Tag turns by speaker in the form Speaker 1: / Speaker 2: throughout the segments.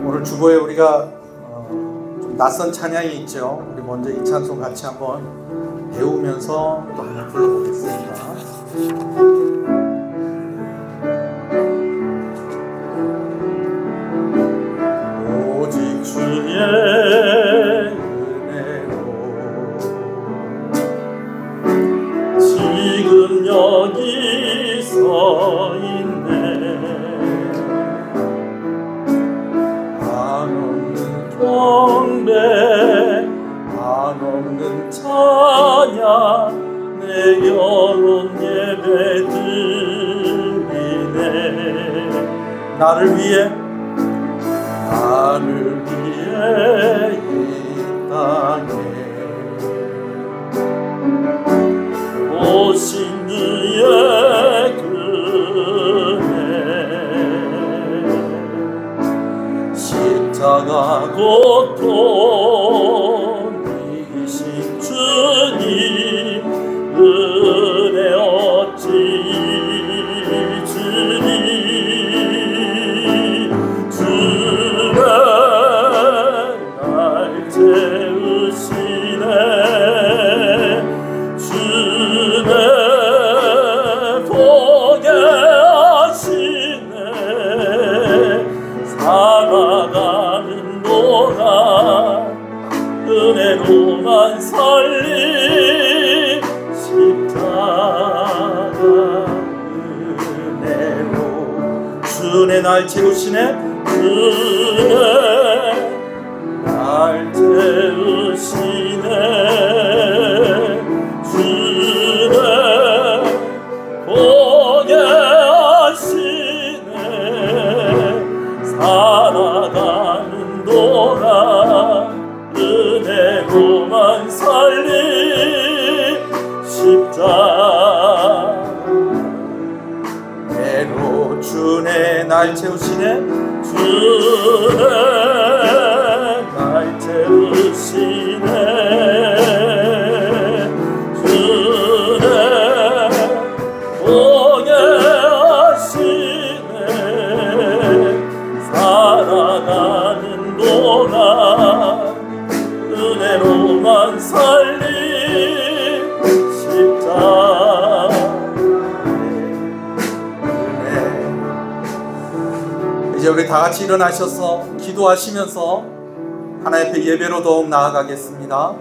Speaker 1: 오늘 주보에 우리가 좀 낯선 찬양이 있죠. 우리 먼저 이 찬송 같이 한번 배우면서 또 한번 불러보겠습니다. 오직 주의 은혜로 지금 여기 서 있네. 한없는 경배 한없는 찬양 내 영혼 예배 드리네. 나를 위해 이 땅에 오신 주의 은혜 십자가 고통 이기신 주님 은혜 어찌 잊으리. 살아가는 동안 은혜로만 살리 십자가 은혜로 주의 날 채우시네. 주의 날 채우시네. 주의 보게 살아가는 동안 은혜로만 살리 십자가 은혜로 주의 날 채우시네. 주의 날 채우시네. 주의 보게 살아가는 동안 은혜로만 살리 십자가 은혜. 이제 우리 다 같이 일어나셔서 기도하시면서 하나님 앞에 예배로 더욱 나아가겠습니다.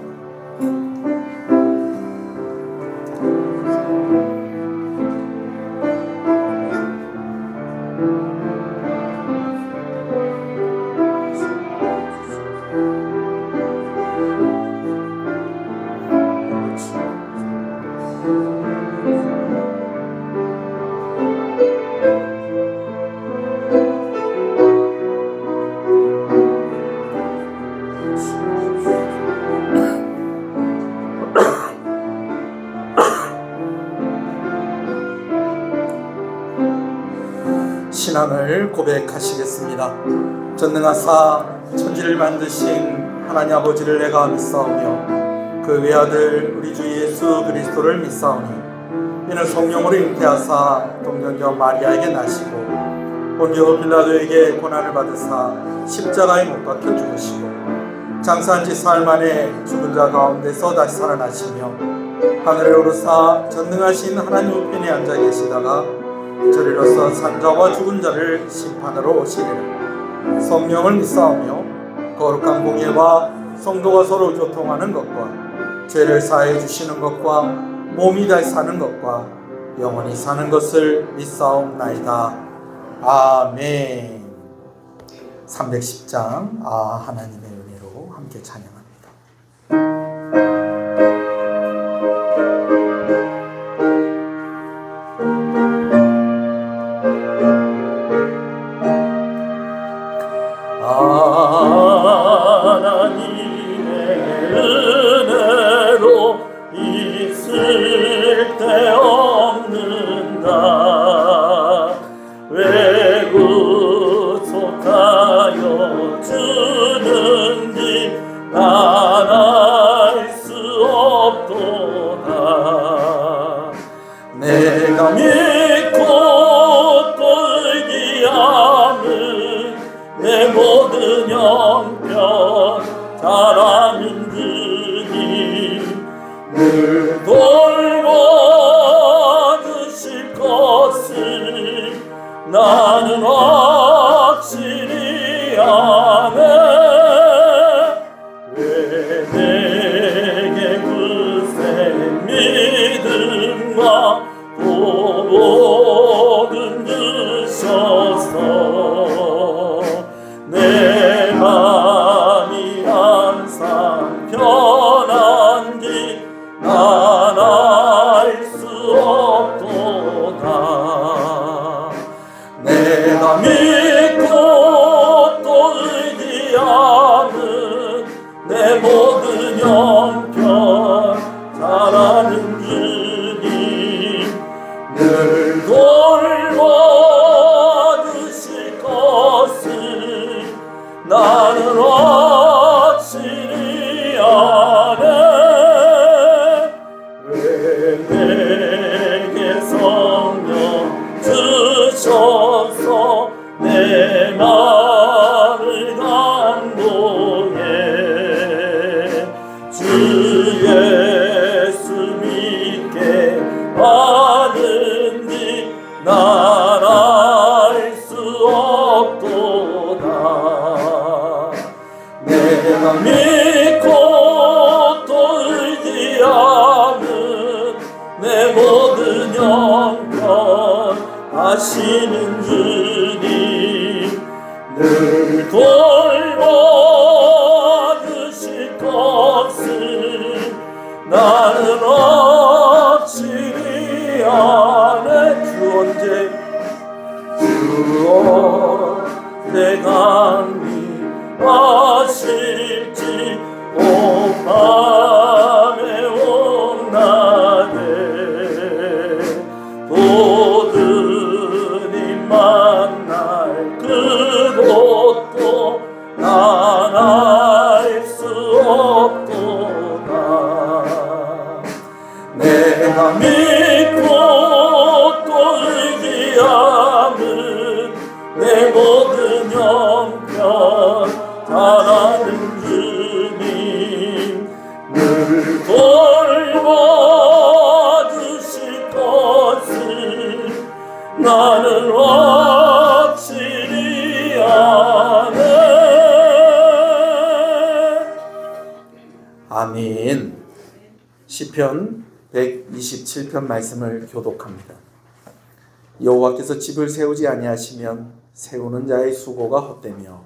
Speaker 1: 신앙을 고백하시겠습니다. 전능하사 천지를 만드신 하나님 아버지를 내가 믿사오며 그 외아들 우리 주 예수 그리스도를 믿사오니 이는 성령으로 잉태하사 동정녀 마리아에게 나시고 본디오 빌라도에게 고난을 받으사 십자가에 못 박혀 죽으시고 장사한 지 사흘 만에 죽은 자 가운데서 다시 살아나시며 하늘에 오르사 전능하신 하나님 우편에 앉아 계시다가 저리로서 산자와 죽은 자를 심판하러 오시리라. 성령을 믿사오며 거룩한 공예와 성도가 서로 교통하는 것과 죄를 사해 주시는 것과 몸이 다시 사는 것과 영원히 사는 것을 믿사옵나이다. 아멘. 310장 하나님의 은혜로 함께 찬양합니다. 하나님의 은혜로 있을 데 없는가. 왜 구속하여 주는지 난 알 수 없도다. 내가 믿고 또 의지하는 내 모든 형편 잘하는 주님 늘 돌봐주실 것을 나는 확실히 아네. 왜 내게 그새 믿음과 보복은 주셔서 내 맘이 항상 편한지 난 알 수 없도다. 내가 믿고 또 의지하는 내 모든 형편 잘하는 주님 늘 돌봐주실 것을 나는 확실히 아네. 왜 내게 성령 주셔서 내 마음을 감동해. 주 예수 믿게 하는지 난 알 수 없도다. 내가 믿고 또 의지하는 내 모든 형편 아시는 주님 늘 돌봐주실 것을 나는 확실히 아네. 주 언제 강림하실지 오 밤에 온 낮에 도드님 만날 그곳도 난 알 수 없도다. 내가 믿고 또 의지하는 내 모든 형편 잘하는 주님 늘 돌봐주실 것을 나는 확실히 아네. 아멘. 시편 127편 말씀을 교독합니다. 여호와께서 집을 세우지 아니하시면 세우는 자의 수고가 헛되며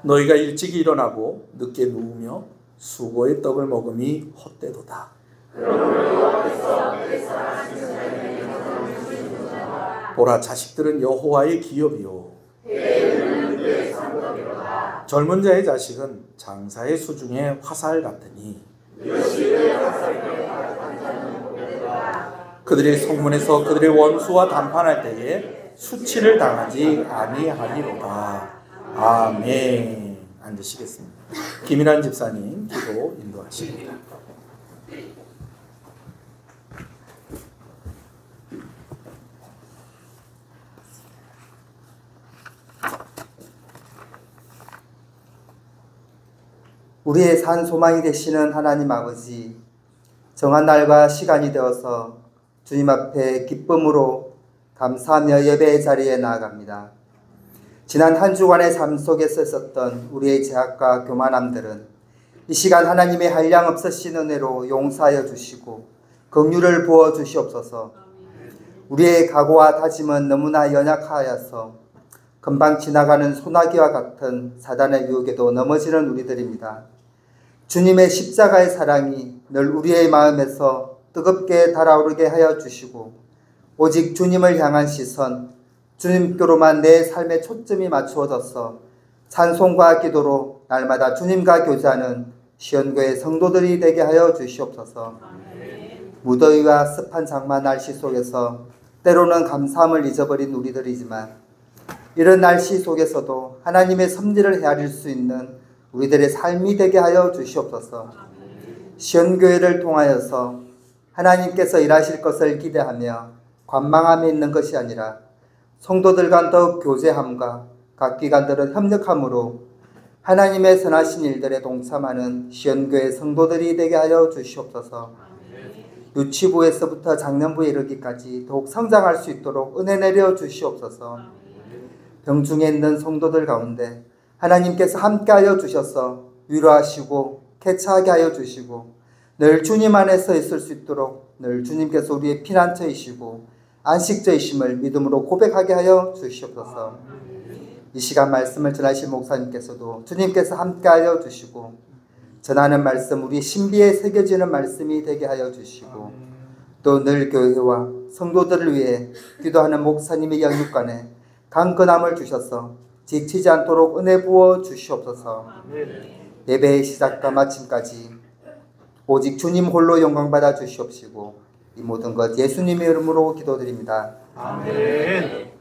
Speaker 1: 너희가 일찍 일어나고 늦게 누우며 수고의 떡을 먹음이 헛되도다. 보라, 자식들은 여호와의 기업이요 젊은 자의 자식은 장사의 수중에 화살 같으니 그들의 성문에서 그들의 원수와 담판할 때에 수치를 당하지 아니하리로다. 아멘. 앉으시겠습니다. 김인환 집사님 기도 인도하십니다.
Speaker 2: 우리의 산 소망이 되시는 하나님 아버지, 정한 날과 시간이 되어서 주님 앞에 기쁨으로 감사하며 예배의 자리에 나아갑니다. 지난 한 주간의 삶 속에서 있었던 우리의 죄악과 교만함들은 이 시간 하나님의 한량없으신 은혜로 용서하여 주시고 긍휼을 부어 주시옵소서. 우리의 각오와 다짐은 너무나 연약하여서 금방 지나가는 소나기와 같은 사단의 유혹에도 넘어지는 우리들입니다. 주님의 십자가의 사랑이 늘 우리의 마음에서 뜨겁게 달아오르게 하여 주시고 오직 주님을 향한 시선, 주님께로만 내 삶의 초점이 맞추어져서 찬송과 기도로 날마다 주님과 교제하는 시온교회 성도들이 되게 하여 주시옵소서. 무더위와 습한 장마 날씨 속에서 때로는 감사함을 잊어버린 우리들이지만 이런 날씨 속에서도 하나님의 섭리를 헤아릴 수 있는 우리들의 삶이 되게 하여 주시옵소서. 시온교회를 통하여서 하나님께서 일하실 것을 기대하며 관망함에 있는 것이 아니라 성도들 간 더욱 교제함과 각 기관들은 협력함으로 하나님의 선하신 일들에 동참하는 시연교회 성도들이 되게 하여 주시옵소서. 유치부에서부터 장년부에 이르기까지 더욱 성장할 수 있도록 은혜 내려 주시옵소서. 병중에 있는 성도들 가운데 하나님께서 함께하여 주셔서 위로하시고 쾌차하게 하여 주시고 늘 주님 안에서 있을 수 있도록 늘 주님께서 우리의 피난처이시고 안식처이심을 믿음으로 고백하게 하여 주시옵소서. 이 시간 말씀을 전하실 목사님께서도 주님께서 함께하여 주시고 전하는 말씀 우리 신비에 새겨지는 말씀이 되게 하여 주시고 또 늘 교회와 성도들을 위해 기도하는 목사님의 영육간에 강건함을 주셔서 지치지 않도록 은혜 부어 주시옵소서. 예배의 시작과 마침까지 오직 주님 홀로 영광받아 주시옵시고 이 모든 것 예수님의 이름으로 기도드립니다.
Speaker 1: 아멘.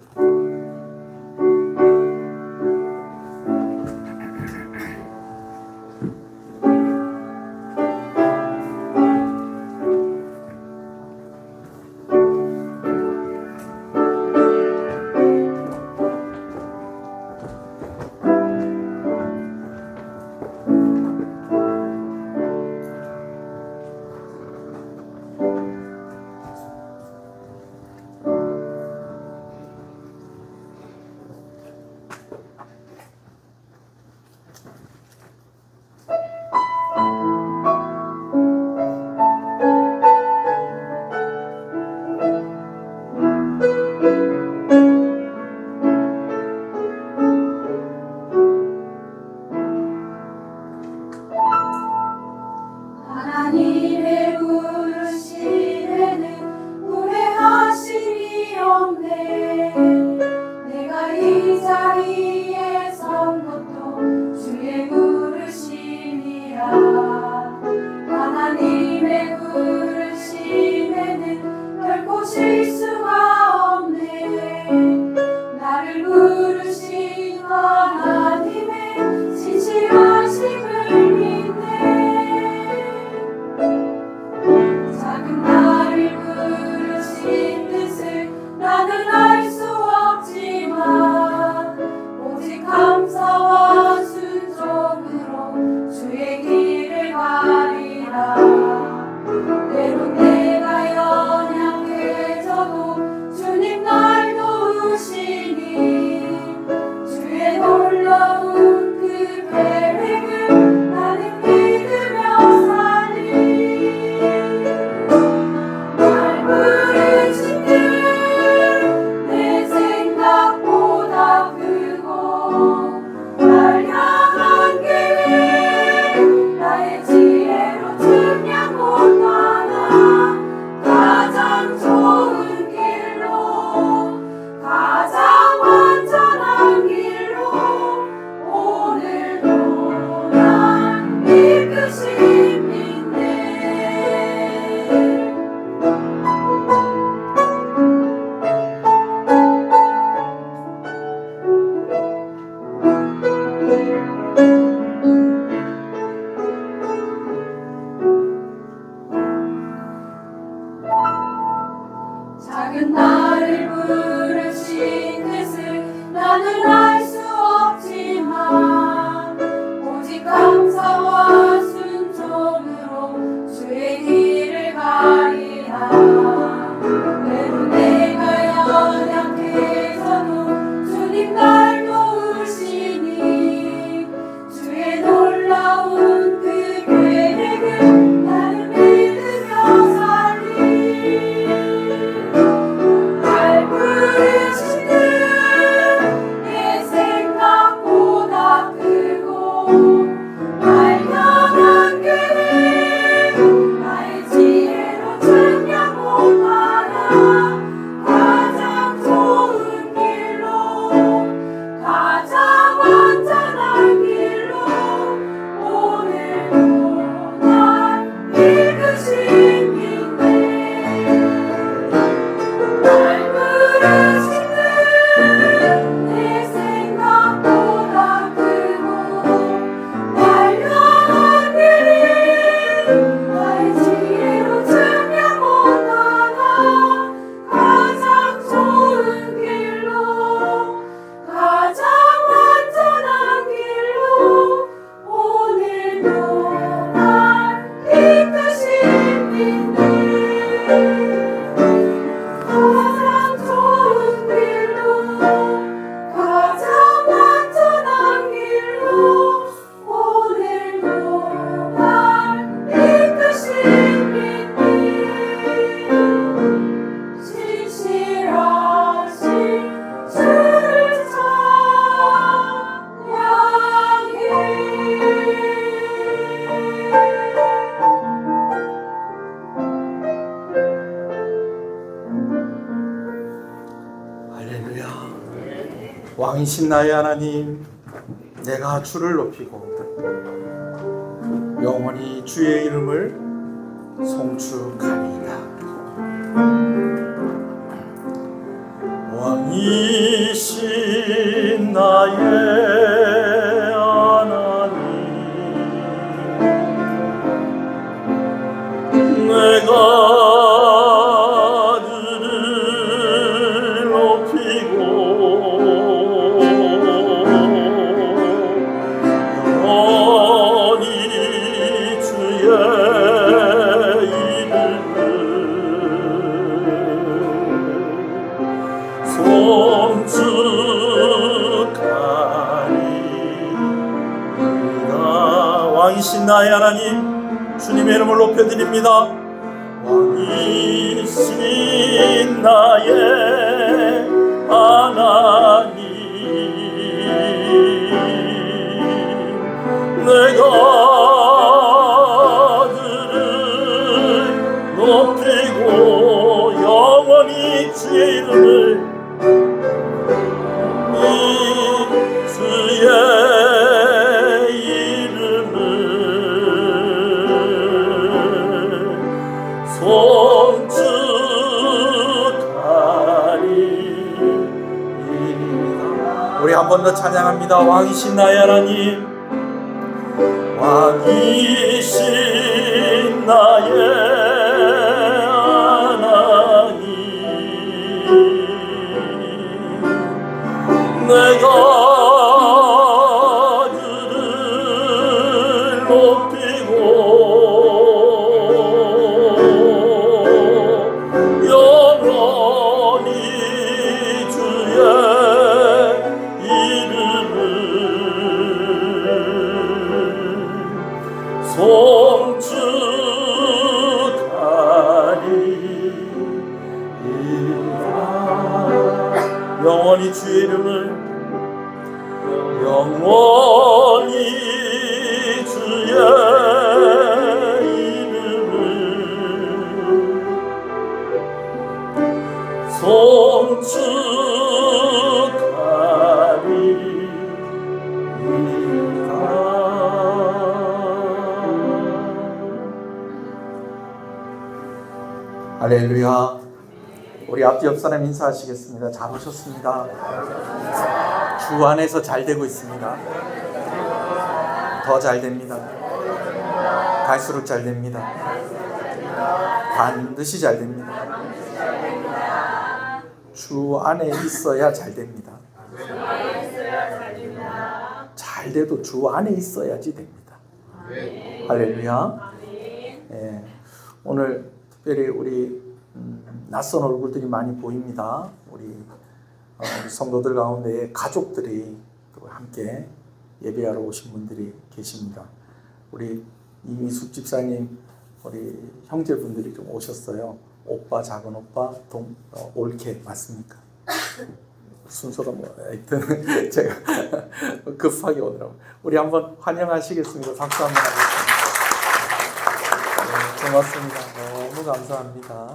Speaker 1: 할렐루야. 왕이신 나의 하나님, 내가 주를 높이고 영원히 주의 이름을 송축하리이다. 왕이신 나의 하나님, 내가 왕이신 나의 하나님, 주님의 이름을 높여드립니다. 왕이신 나의 하나님, 내가 그를 높이고 영원히 주의 이름을 우리 한 번 더 찬양합니다. 왕이신 나의 하나님, 왕이신 나의 하나님, 내가 그를 높이고 영원히 주의 영원히 주의 이름을, 영원히 주의 이름을 송축하리이다. 할렐루야. 우리 앞뒤 옆 사람 인사하시겠습니다. 잘 오셨습니다. 주 안에서 잘 되고 있습니다. 더 잘 됩니다. 갈수록 잘 됩니다. 반드시 잘 됩니다. 주 안에 있어야 잘 됩니다. 잘 돼도 주 안에 있어야지 됩니다. 할렐루야. 예, 오늘 특별히 우리 낯선 얼굴들이 많이 보입니다. 우리 성도들 가운데 가족들이 또 함께 예배하러 오신 분들이 계십니다. 우리 이미숙 집사님, 우리 형제분들이 좀 오셨어요. 오빠, 작은 오빠, 올케 맞습니까? 순서가 뭐 하여튼 제가 급하게 오더라고요. 우리 한번 환영하시겠습니다. 박수 한번 하겠습니다. 네, 고맙습니다. 너무 감사합니다.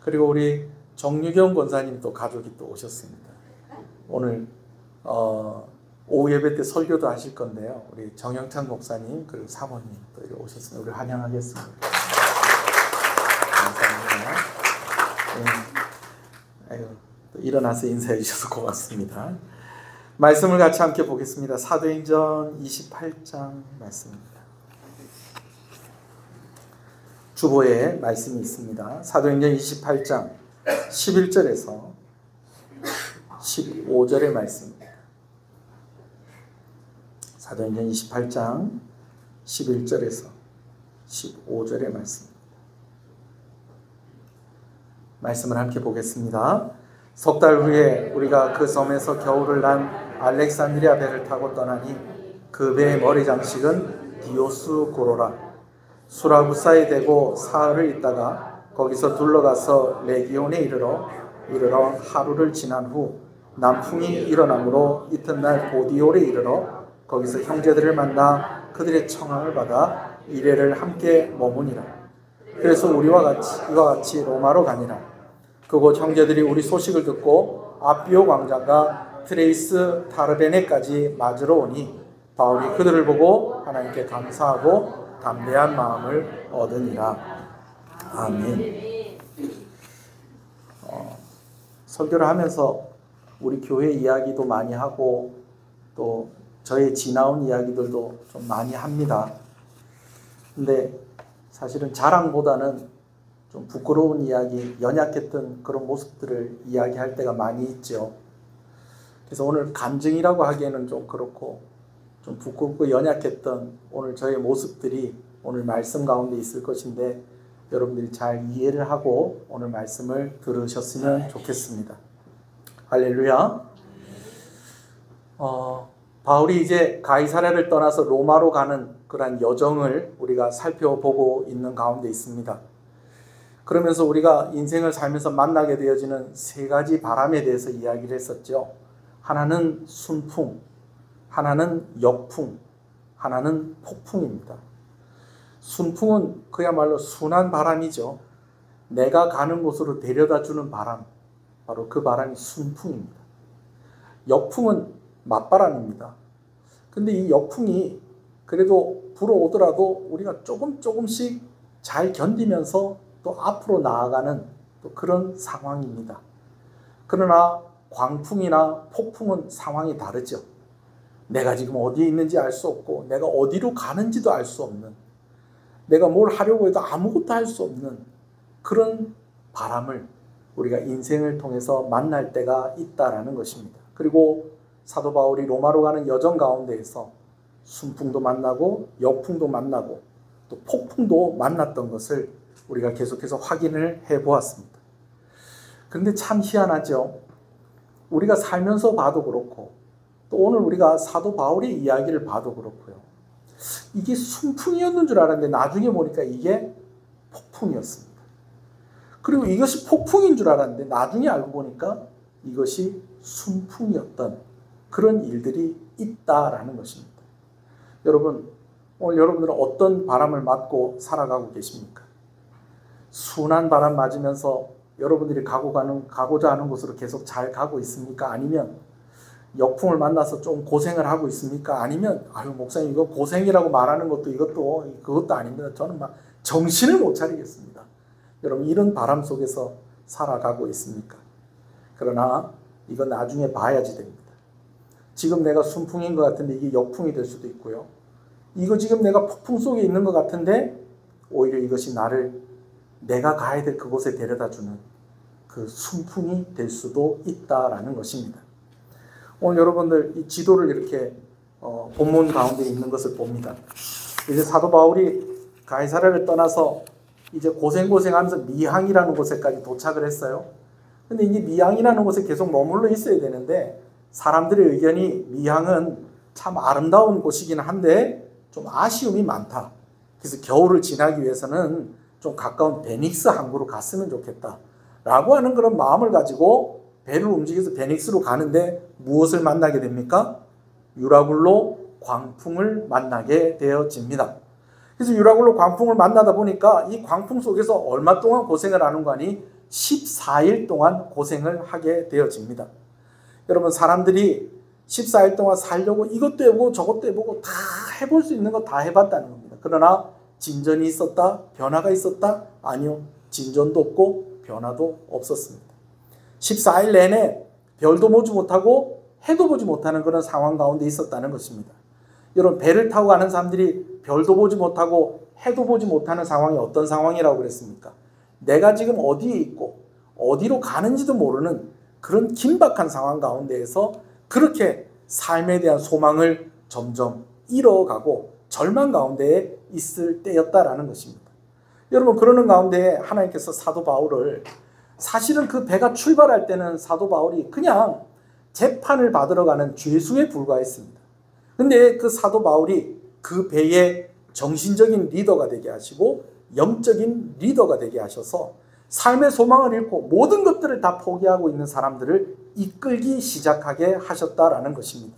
Speaker 1: 그리고 우리 정유경 권사님 또 가족이 또 오셨습니다. 오늘 오후 예배 때 설교도 하실 건데요. 우리 정영찬 목사님 그리고 사모님 또 오셨습니다. 우리 환영하겠습니다. 감사합니다. 네. 또 일어나서 인사해 주셔서 고맙습니다. 말씀을 같이 함께 보겠습니다. 사도행전 28장 말씀입니다. 주보에 말씀이 있습니다. 사도행전 28장 11절에서 15절의 말씀입니다. 사도행전 28장 11절에서 15절의 말씀입니다. 말씀을 함께 보겠습니다. 석 달 후에 우리가 그 섬에서 겨울을 난 알렉산드리아 배를 타고 떠나니 그 배의 머리 장식은 디오스고로라. 수라구사에 대고 사흘을 있다가 거기서 둘러가서 레기온에 이르러 하루를 지난 후 남풍이 일어나므로 이튿날 보디올에 이르러 거기서 형제들을 만나 그들의 청함을 받아 이레를 함께 머무니라. 그래서 이와 같이 로마로 가니라. 그곳 형제들이 우리 소식을 듣고 아비오 광장과 트레이스 타르베네까지 맞으러 오니 바울이 그들을 보고 하나님께 감사하고 담대한 마음을 얻으니라. 아멘. 설교를 하면서 우리 교회 이야기도 많이 하고 또 저의 지나온 이야기들도 좀 많이 합니다. 근데 사실은 자랑보다는 좀 부끄러운 이야기, 연약했던 그런 모습들을 이야기할 때가 많이 있죠. 그래서 오늘 간증이라고 하기에는 좀 그렇고 좀 부끄럽고 연약했던 오늘 저의 모습들이 오늘 말씀 가운데 있을 것인데 여러분들이 잘 이해를 하고 오늘 말씀을 들으셨으면 좋겠습니다. 할렐루야. 바울이 이제 가이사랴를 떠나서 로마로 가는 그러한 여정을 우리가 살펴보고 있는 가운데 있습니다. 그러면서 우리가 인생을 살면서 만나게 되어지는 세 가지 바람에 대해서 이야기를 했었죠. 하나는 순풍, 하나는 역풍, 하나는 폭풍입니다. 순풍은 그야말로 순한 바람이죠. 내가 가는 곳으로 데려다주는 바람, 바로 그 바람이 순풍입니다. 역풍은 맞바람입니다. 근데 이 역풍이 그래도 불어오더라도 우리가 조금씩 잘 견디면서 또 앞으로 나아가는 또 그런 상황입니다. 그러나 광풍이나 폭풍은 상황이 다르죠. 내가 지금 어디에 있는지 알 수 없고 내가 어디로 가는지도 알 수 없는, 내가 뭘 하려고 해도 아무것도 할 수 없는 그런 바람을 우리가 인생을 통해서 만날 때가 있다라는 것입니다. 그리고 사도 바울이 로마로 가는 여정 가운데에서 순풍도 만나고 역풍도 만나고 또 폭풍도 만났던 것을 우리가 계속해서 확인을 해보았습니다. 그런데 참 희한하죠. 우리가 살면서 봐도 그렇고 또 오늘 우리가 사도 바울의 이야기를 봐도 그렇고요. 이게 순풍이었는 줄 알았는데 나중에 보니까 이게 폭풍이었습니다. 그리고 이것이 폭풍인 줄 알았는데 나중에 알고 보니까 이것이 순풍이었던 그런 일들이 있다라는 것입니다. 여러분, 오늘 여러분들은 어떤 바람을 맞고 살아가고 계십니까? 순한 바람 맞으면서 여러분들이 가고자 하는 곳으로 계속 잘 가고 있습니까? 아니면 역풍을 만나서 좀 고생을 하고 있습니까? 아니면 아유 목사님 이거 고생이라고 말하는 것도 그것도 아닙니다. 저는 막 정신을 못 차리겠습니다. 여러분 이런 바람 속에서 살아가고 있습니까? 그러나 이건 나중에 봐야지 됩니다. 지금 내가 순풍인 것 같은데 이게 역풍이 될 수도 있고요. 이거 지금 내가 폭풍 속에 있는 것 같은데 오히려 이것이 나를 내가 가야 될 그곳에 데려다주는 그 순풍이 될 수도 있다라는 것입니다. 오늘 여러분들 이 지도를 이렇게 본문 가운데 있는 것을 봅니다. 이제 사도 바울이 가이사랴를 떠나서 이제 고생하면서 미항이라는 곳에까지 도착을 했어요. 근데 이제 미항이라는 곳에 계속 머물러 있어야 되는데 사람들의 의견이 미항은 참 아름다운 곳이긴 한데 좀 아쉬움이 많다. 그래서 겨울을 지나기 위해서는 좀 가까운 베닉스 항구로 갔으면 좋겠다 라고 하는 그런 마음을 가지고 배를 움직여서 베닉스로 가는데 무엇을 만나게 됩니까? 유라굴로 광풍을 만나게 되어집니다. 그래서 유라굴로 광풍을 만나다 보니까 이 광풍 속에서 얼마 동안 고생을 하는 거 아니 14일 동안 고생을 하게 되어집니다. 여러분 사람들이 14일 동안 살려고 이것도 해보고 저것도 해보고 다 해볼 수 있는 거 다 해봤다는 겁니다. 그러나 진전이 있었다? 변화가 있었다? 아니요. 진전도 없고 변화도 없었습니다. 14일 내내 별도 보지 못하고 해도 보지 못하는 그런 상황 가운데 있었다는 것입니다. 여러분 배를 타고 가는 사람들이 별도 보지 못하고 해도 보지 못하는 상황이 어떤 상황이라고 그랬습니까? 내가 지금 어디에 있고 어디로 가는지도 모르는 그런 긴박한 상황 가운데에서 그렇게 삶에 대한 소망을 점점 잃어가고 절망 가운데에 있을 때였다라는 것입니다. 여러분 그러는 가운데 하나님께서 사도 바울을 사실은 그 배가 출발할 때는 사도 바울이 그냥 재판을 받으러 가는 죄수에 불과했습니다. 근데 그 사도 바울이 그 배의 정신적인 리더가 되게 하시고 영적인 리더가 되게 하셔서 삶의 소망을 잃고 모든 것들을 다 포기하고 있는 사람들을 이끌기 시작하게 하셨다라는 것입니다.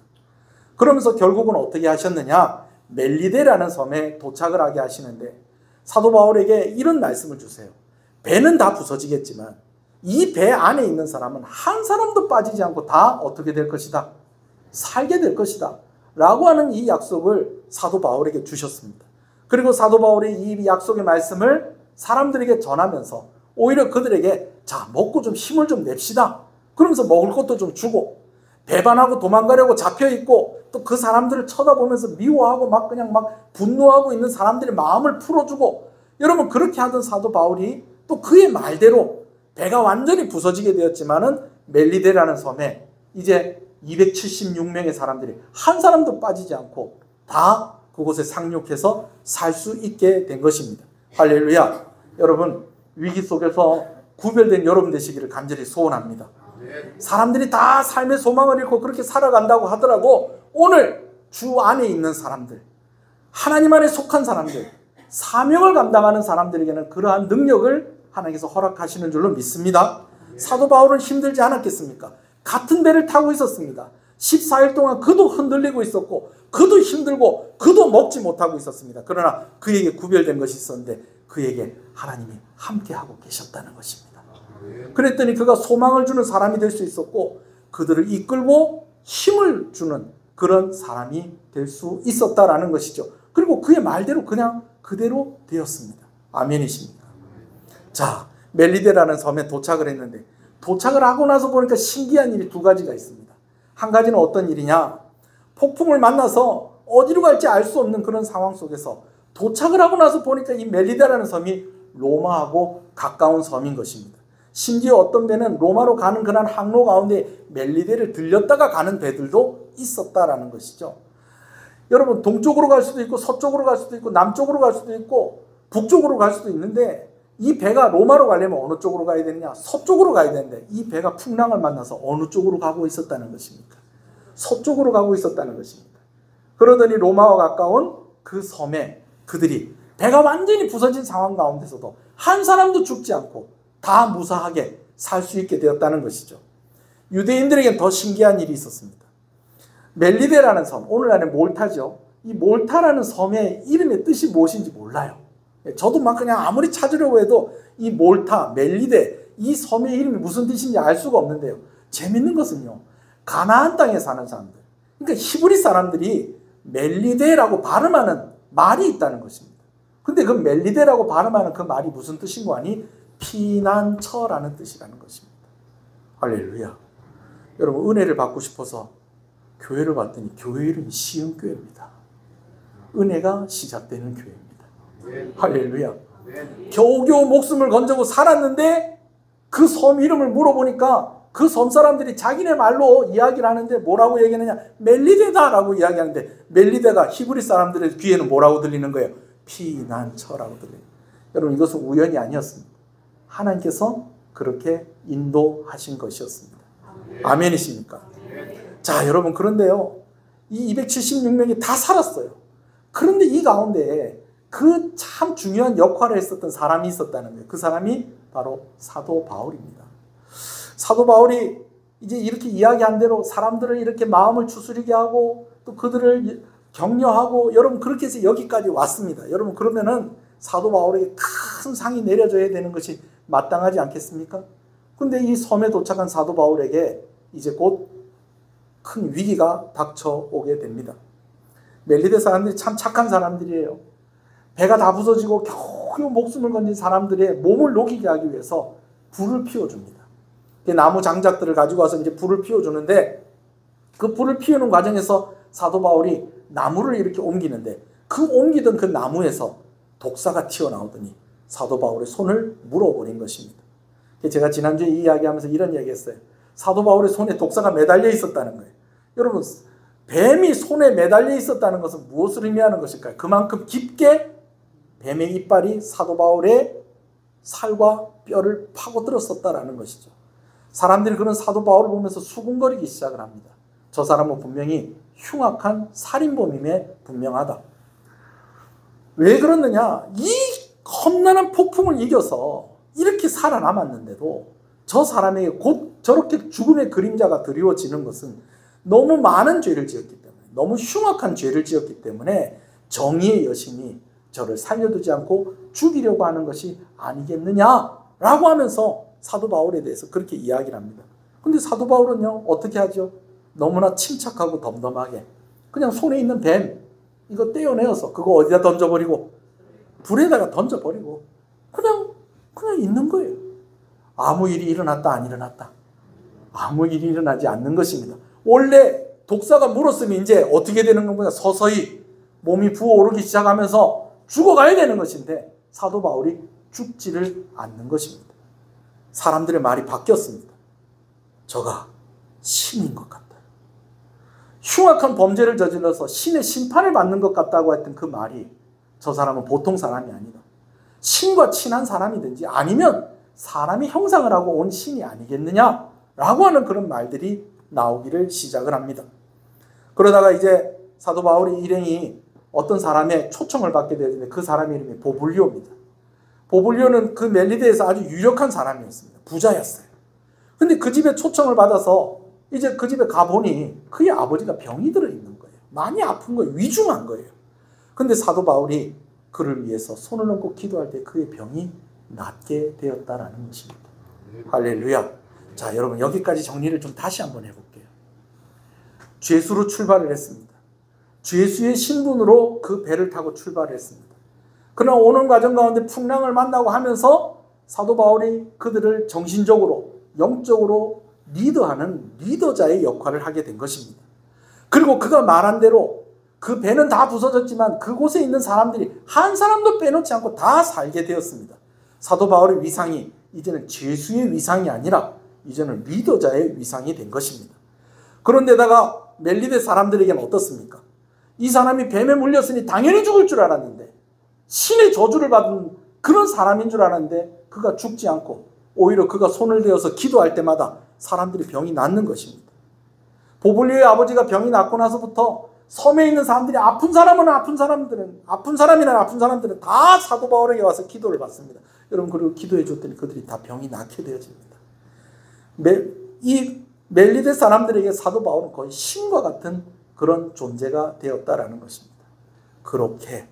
Speaker 1: 그러면서 결국은 어떻게 하셨느냐? 멜리데라는 섬에 도착을 하게 하시는데 사도 바울에게 이런 말씀을 주세요. 배는 다 부서지겠지만 이 배 안에 있는 사람은 한 사람도 빠지지 않고 다 어떻게 될 것이다? 살게 될 것이다. 라고 하는 이 약속을 사도 바울에게 주셨습니다. 그리고 사도 바울이 이 약속의 말씀을 사람들에게 전하면서 오히려 그들에게 자, 먹고 좀 힘을 좀 냅시다. 그러면서 먹을 것도 좀 주고 배반하고 도망가려고 잡혀있고 또 그 사람들을 쳐다보면서 미워하고 막 그냥 막 분노하고 있는 사람들의 마음을 풀어주고 여러분 그렇게 하던 사도 바울이 또 그의 말대로 배가 완전히 부서지게 되었지만은 멜리데라는 섬에 이제 276명의 사람들이 한 사람도 빠지지 않고 다 그곳에 상륙해서 살 수 있게 된 것입니다. 할렐루야. 여러분 위기 속에서 구별된 여러분 되시기를 간절히 소원합니다. 사람들이 다 삶의 소망을 잃고 그렇게 살아간다고 하더라도 오늘 주 안에 있는 사람들, 하나님 안에 속한 사람들, 사명을 감당하는 사람들에게는 그러한 능력을 하나님께서 허락하시는 줄로 믿습니다. 사도 바울은 힘들지 않았겠습니까? 같은 배를 타고 있었습니다. 14일 동안 그도 흔들리고 있었고 그도 힘들고 그도 먹지 못하고 있었습니다. 그러나 그에게 구별된 것이 있었는데 그에게 하나님이 함께하고 계셨다는 것입니다. 그랬더니 그가 소망을 주는 사람이 될 수 있었고 그들을 이끌고 힘을 주는 그런 사람이 될 수 있었다라는 것이죠. 그리고 그의 말대로 그냥 그대로 되었습니다. 아멘이십니까? 자, 멜리데라는 섬에 도착을 했는데 도착을 하고 나서 보니까 신기한 일이 두 가지가 있습니다. 한 가지는 어떤 일이냐? 폭풍을 만나서 어디로 갈지 알 수 없는 그런 상황 속에서 도착을 하고 나서 보니까 이 멜리데라는 섬이 로마하고 가까운 섬인 것입니다. 심지어 어떤 배는 로마로 가는 그런 항로 가운데 멜리데를 들렸다가 가는 배들도 있었다라는 것이죠. 여러분 동쪽으로 갈 수도 있고 서쪽으로 갈 수도 있고 남쪽으로 갈 수도 있고 북쪽으로 갈 수도 있는데 이 배가 로마로 가려면 어느 쪽으로 가야 되느냐? 서쪽으로 가야 되는데 이 배가 풍랑을 만나서 어느 쪽으로 가고 있었다는 것입니까? 서쪽으로 가고 있었다는 것입니다. 그러더니 로마와 가까운 그 섬에 그들이 배가 완전히 부서진 상황 가운데서도 한 사람도 죽지 않고 다 무사하게 살 수 있게 되었다는 것이죠. 유대인들에겐 더 신기한 일이 있었습니다. 멜리데라는 섬, 오늘날의 몰타죠. 이 몰타라는 섬의 이름의 뜻이 무엇인지 몰라요. 저도 막 그냥 아무리 찾으려고 해도 이 몰타, 멜리데, 이 섬의 이름이 무슨 뜻인지 알 수가 없는데요. 재밌는 것은요. 가나안 땅에 사는 사람들, 그러니까 히브리 사람들이 멜리데라고 발음하는 말이 있다는 것입니다. 근데 그 멜리데라고 발음하는 그 말이 무슨 뜻인 거 아니? 피난처라는 뜻이라는 것입니다. 할렐루야. 여러분 은혜를 받고 싶어서 교회를 봤더니 교회 이름이 시흥교회입니다. 은혜가 시작되는 교회입니다. 할렐루야. 겨우겨우 목숨을 건져고 살았는데 그 섬 이름을 물어보니까 그 섬 사람들이 자기네 말로 이야기를 하는데 뭐라고 얘기하느냐? 멜리데다라고 이야기하는데 멜리데가 히브리 사람들의 귀에는 뭐라고 들리는 거예요? 피난처라고 들려요. 여러분 이것은 우연이 아니었습니다. 하나님께서 그렇게 인도하신 것이었습니다. 아멘이십니까? 자, 여러분 그런데요. 이 276명이 다 살았어요. 그런데 이 가운데 그 참 중요한 역할을 했었던 사람이 있었다는 거예요. 그 사람이 바로 사도 바울입니다. 사도 바울이 이제 이렇게 이야기한 대로 사람들을 이렇게 마음을 추스리게 하고 또 그들을 격려하고 여러분 그렇게 해서 여기까지 왔습니다. 여러분 그러면은 사도 바울에게 큰 상이 내려져야 되는 것이 마땅하지 않겠습니까? 근데 이 섬에 도착한 사도 바울에게 이제 곧 큰 위기가 닥쳐오게 됩니다. 멜리데 사람들이 참 착한 사람들이에요. 배가 다 부서지고 겨우 목숨을 건진 사람들의 몸을 녹이게 하기 위해서 불을 피워줍니다. 나무 장작들을 가지고 와서 이제 불을 피워주는데 그 불을 피우는 과정에서 사도 바울이 나무를 이렇게 옮기는데 그 옮기던 그 나무에서 독사가 튀어나오더니 사도 바울의 손을 물어버린 것입니다. 제가 지난주에 이 이야기하면서 이런 이야기했어요. 사도 바울의 손에 독사가 매달려 있었다는 거예요. 여러분 뱀이 손에 매달려 있었다는 것은 무엇을 의미하는 것일까요? 그만큼 깊게 뱀의 이빨이 사도 바울의 살과 뼈를 파고들었었다라는 것이죠. 사람들이 그런 사도 바울을 보면서 수군거리기 시작을 합니다. 저 사람은 분명히 흉악한 살인범임에 분명하다. 왜 그러느냐? 이 험난한 폭풍을 이겨서 이렇게 살아남았는데도 저 사람에게 곧 저렇게 죽음의 그림자가 드리워지는 것은 너무 많은 죄를 지었기 때문에, 너무 흉악한 죄를 지었기 때문에 정의의 여신이 저를 살려두지 않고 죽이려고 하는 것이 아니겠느냐라고 하면서 사도 바울에 대해서 그렇게 이야기를 합니다. 근데 사도 바울은요, 어떻게 하죠? 너무나 침착하고 덤덤하게 그냥 손에 있는 뱀 이거 떼어내어서 그거 어디다 던져버리고 불에다가 던져버리고 그냥 있는 거예요. 아무 일이 일어났다 안 일어났다. 아무 일이 일어나지 않는 것입니다. 원래 독사가 물었으면 이제 어떻게 되는 겁니까? 서서히 몸이 부어오르기 시작하면서 죽어가야 되는 것인데 사도 바울이 죽지를 않는 것입니다. 사람들의 말이 바뀌었습니다. 저가 신인 것 같다. 흉악한 범죄를 저질러서 신의 심판을 받는 것 같다고 했던 그 말이 저 사람은 보통 사람이 아니다. 신과 친한 사람이든지 아니면 사람이 형상을 하고 온 신이 아니겠느냐라고 하는 그런 말들이 나오기를 시작을 합니다. 그러다가 이제 사도 바울의 일행이 어떤 사람의 초청을 받게 되는데 그 사람의 이름이 보블리오입니다. 보블리오는 그 멜리데에서 아주 유력한 사람이었습니다. 부자였어요. 근데 그 집에 초청을 받아서 이제 그 집에 가보니 그의 아버지가 병이 들어있는 거예요. 많이 아픈 거예요. 위중한 거예요. 근데 사도 바울이 그를 위해서 손을 얹고 기도할 때 그의 병이 낫게 되었다라는 것입니다. 할렐루야. 자, 여러분 여기까지 정리를 좀 다시 한번 해볼게요. 죄수로 출발을 했습니다. 죄수의 신분으로 그 배를 타고 출발을 했습니다. 그러나 오는 과정 가운데 풍랑을 만나고 하면서 사도 바울이 그들을 정신적으로 영적으로 리더하는 리더자의 역할을 하게 된 것입니다. 그리고 그가 말한 대로 그 배는 다 부서졌지만 그곳에 있는 사람들이 한 사람도 빼놓지 않고 다 살게 되었습니다. 사도 바울의 위상이 이제는 죄수의 위상이 아니라 이제는 리더자의 위상이 된 것입니다. 그런데다가 멜리데 사람들에게는 어떻습니까? 이 사람이 뱀에 물렸으니 당연히 죽을 줄 알았는데 신의 저주를 받은 그런 사람인 줄 알았는데 그가 죽지 않고 오히려 그가 손을 대어서 기도할 때마다 사람들이 병이 낫는 것입니다. 보블리오의 아버지가 병이 낫고 나서부터 섬에 있는 사람들이 아픈 사람들은 다 사도 바울에게 와서 기도를 받습니다. 여러분 그리고 기도해 줬더니 그들이 다 병이 낫게 되어집니다. 이 멜리데 사람들에게 사도 바울은 거의 신과 같은 그런 존재가 되었다라는 것입니다. 그렇게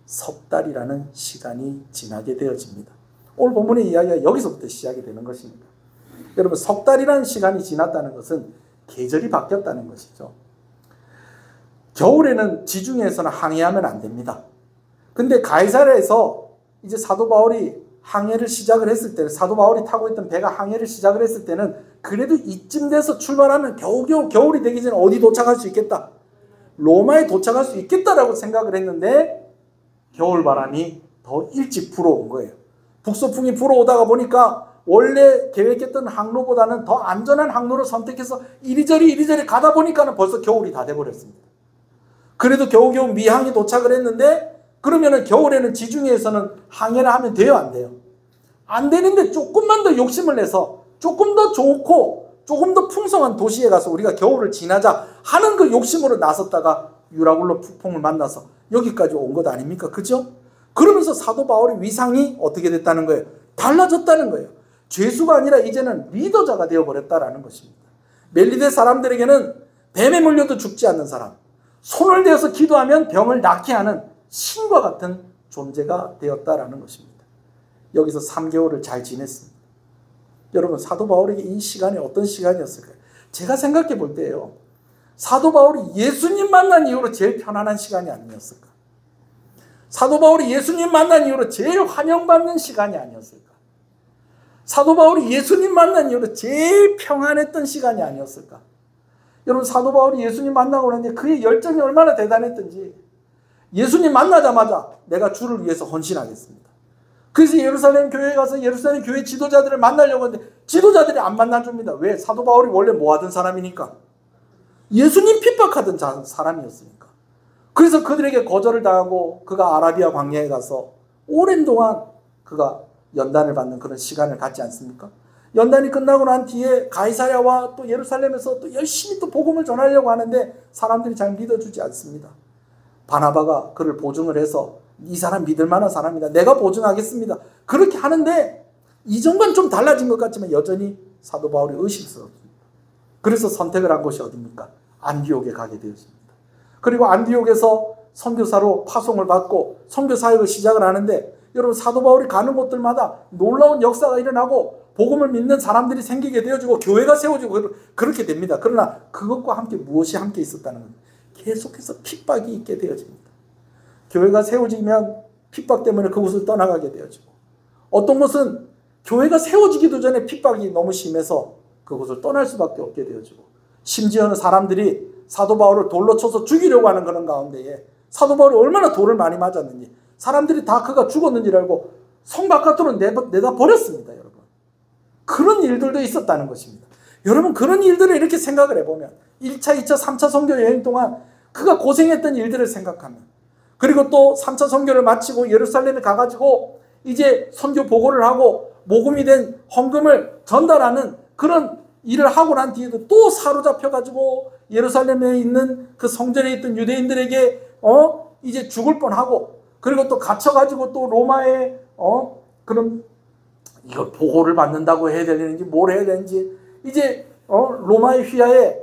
Speaker 1: 석 달이라는 시간이 지나게 되어집니다. 오늘 본문의 이야기가 여기서부터 시작이 되는 것입니다. 여러분 석 달이라는 시간이 지났다는 것은 계절이 바뀌었다는 것이죠. 겨울에는 지중해에서는 항해하면 안 됩니다. 근데 가이사랴에서 이제 사도 바울이 항해를 시작을 했을 때는 사도 바울이 타고 있던 배가 항해를 시작을 했을 때는 그래도 이쯤 돼서 출발하면 겨우겨우 겨울이 되기 전에 어디 도착할 수 있겠다. 로마에 도착할 수 있겠다라고 생각을 했는데 겨울바람이 더 일찍 불어온 거예요. 북서풍이 불어오다가 보니까 원래 계획했던 항로보다는 더 안전한 항로를 선택해서 이리저리 가다 보니까는 벌써 겨울이 다 돼버렸습니다. 그래도 겨우겨우 미항에 도착을 했는데 그러면은 겨울에는 지중해에서는 항해를 하면 돼요, 안 돼요? 안 되는데 조금만 더 욕심을 내서 조금 더 좋고 조금 더 풍성한 도시에 가서 우리가 겨울을 지나자 하는 그 욕심으로 나섰다가 유라굴로 북풍을 만나서 여기까지 온 것 아닙니까? 그죠? 그러면서 사도 바울의 위상이 어떻게 됐다는 거예요? 달라졌다는 거예요. 죄수가 아니라 이제는 리더자가 되어버렸다라는 것입니다. 멜리데 사람들에게는 뱀에 물려도 죽지 않는 사람, 손을 대어서 기도하면 병을 낫게 하는 신과 같은 존재가 되었다라는 것입니다. 여기서 3개월을 잘 지냈습니다. 여러분 사도 바울에게 이 시간이 어떤 시간이었을까요? 제가 생각해 볼 때요, 사도 바울이 예수님 만난 이후로 제일 편안한 시간이 아니었을까? 사도 바울이 예수님 만난 이후로 제일 환영받는 시간이 아니었을까? 사도 바울이 예수님 만난 이후로 제일 평안했던 시간이 아니었을까? 여러분 사도 바울이 예수님 만나고 나는데 그의 열정이 얼마나 대단했던지, 예수님 만나자마자 내가 주를 위해서 헌신하겠습니다. 그래서 예루살렘 교회에 가서 예루살렘 교회 지도자들을 만나려고 하는데 지도자들이 안 만나줍니다. 왜? 사도 바울이 원래 뭐 하던 사람이니까? 예수님 핍박하던 사람이었으니까. 그래서 그들에게 거절을 당하고 그가 아라비아 광야에 가서 오랜 동안 그가 연단을 받는 그런 시간을 갖지 않습니까? 연단이 끝나고 난 뒤에 가이사랴와 또 예루살렘에서 또 열심히 또 복음을 전하려고 하는데 사람들이 잘 믿어주지 않습니다. 바나바가 그를 보증을 해서 이 사람 믿을 만한 사람이다, 내가 보증하겠습니다, 그렇게 하는데 이전과는 좀 달라진 것 같지만 여전히 사도 바울이 의심스럽습니다. 그래서 선택을 한 곳이 어디입니까? 안디옥에 가게 되었습니다. 그리고 안디옥에서 선교사로 파송을 받고 선교 사역을 시작을 하는데 여러분 사도 바울이 가는 곳들마다 놀라운 역사가 일어나고 복음을 믿는 사람들이 생기게 되어지고 교회가 세워지고 그렇게 됩니다. 그러나 그것과 함께 무엇이 함께 있었다는 겁니다. 계속해서 핍박이 있게 되어집니다. 교회가 세워지면 핍박 때문에 그곳을 떠나가게 되어지고, 어떤 것은 교회가 세워지기도 전에 핍박이 너무 심해서 그곳을 떠날 수밖에 없게 되어지고, 심지어는 사람들이 사도 바울을 돌로 쳐서 죽이려고 하는 그런 가운데에 사도 바울이 얼마나 돌을 많이 맞았는지 사람들이 다 그가 죽었는지 알고 성 바깥으로 내다 버렸습니다. 여러분, 그런 일들도 있었다는 것입니다. 여러분, 그런 일들을 이렇게 생각을 해보면 1차, 2차, 3차 선교 여행 동안 그가 고생했던 일들을 생각하면, 그리고 또 3차 선교를 마치고 예루살렘에 가가지고 이제 선교 보고를 하고 모금이 된 헌금을 전달하는 그런 일을 하고 난 뒤에도 또 사로잡혀가지고 예루살렘에 있는 그 성전에 있던 유대인들에게 이제 죽을 뻔하고, 그리고 또 갇혀가지고 또 로마에 그럼 이거 보고를 받는다고 해야 되는지 뭘 해야 되는지, 이제 로마의 휘하에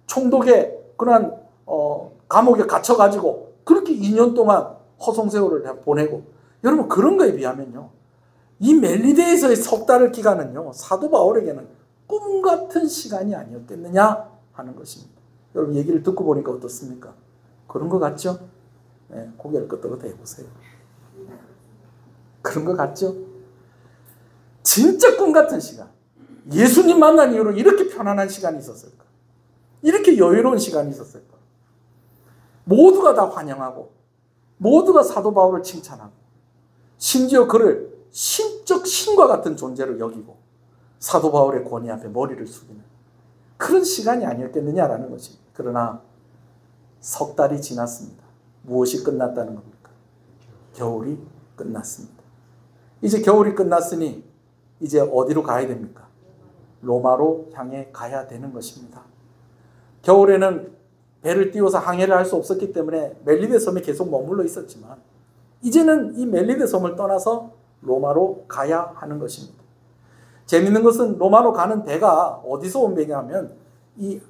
Speaker 1: 총독의 그런 감옥에 갇혀가지고 그렇게 2년 동안 허송세월을 보내고, 여러분 그런 거에 비하면요, 이 멜리데에서의 석 달의 기간은요 사도 바울에게는 꿈 같은 시간이 아니었겠느냐 하는 것입니다. 여러분 얘기를 듣고 보니까 어떻습니까? 그런 것 같죠? 네, 고개를 끄덕끄덕 해보세요. 그런 것 같죠? 진짜 꿈 같은 시간. 예수님 만난 이후로 이렇게 편안한 시간이 있었을까? 이렇게 여유로운 시간이 있었을까? 모두가 다 환영하고 모두가 사도 바울을 칭찬하고 심지어 그를 신적 신과 같은 존재로 여기고 사도 바울의 권위 앞에 머리를 숙이는 그런 시간이 아니었겠느냐라는 것입니다. 그러나 석 달이 지났습니다. 무엇이 끝났다는 겁니까? 겨울이 끝났습니다. 이제 겨울이 끝났으니 이제 어디로 가야 됩니까? 로마로 향해 가야 되는 것입니다. 겨울에는 배를 띄워서 항해를 할 수 없었기 때문에 멜리데 섬에 계속 머물러 있었지만 이제는 이 멜리데 섬을 떠나서 로마로 가야 하는 것입니다. 재밌는 것은 로마로 가는 배가 어디서 온 배냐면 이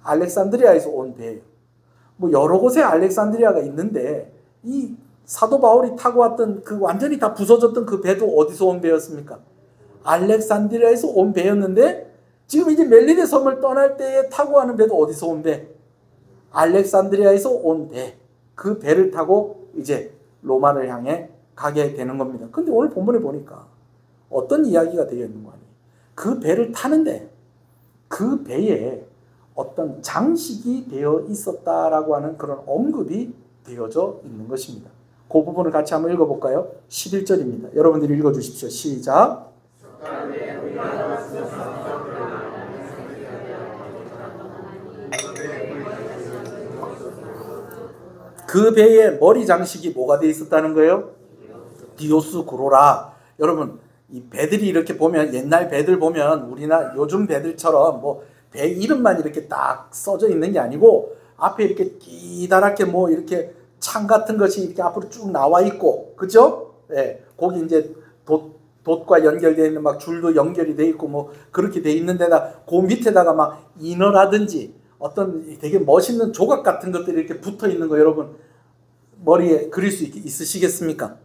Speaker 1: 알렉산드리아에서 온 배예요. 뭐 여러 곳에 알렉산드리아가 있는데 이 사도 바울이 타고 왔던 그 완전히 다 부서졌던 그 배도 어디서 온 배였습니까? 알렉산드리아에서 온 배였는데 지금 이제 멜리데 섬을 떠날 때에 타고 가는 배도 어디서 온 배? 알렉산드리아에서 온 배. 그 배를 타고 이제 로마를 향해 가게 되는 겁니다. 근데 오늘 본문에 보니까 어떤 이야기가 되어 있는 거 아니에요? 그 배를 타는데 그 배에 어떤 장식이 되어 있었다라고 하는 그런 언급이 되어져 있는 것입니다. 그 부분을 같이 한번 읽어볼까요? 11절입니다. 여러분들이 읽어주십시오. 시작. 그 배에 머리 장식이 뭐가 되어 있었다는 거예요? 디오스 구로라. 여러분 이 배들이 이렇게 보면 옛날 배들 보면 우리나 요즘 배들처럼 뭐 배 이름만 이렇게 딱 써져 있는 게 아니고 앞에 이렇게 기다랗게 뭐 이렇게 창 같은 것이 이렇게 앞으로 쭉 나와 있고, 그죠? 예, 거기 이제 돛과 연결되어 있는 막 줄도 연결이 되어 있고 뭐 그렇게 되어 있는 데다 그 밑에다가 막 인어라든지 어떤 되게 멋있는 조각 같은 것들이 이렇게 붙어 있는 거 여러분 머리에 그릴 수 있으시겠습니까?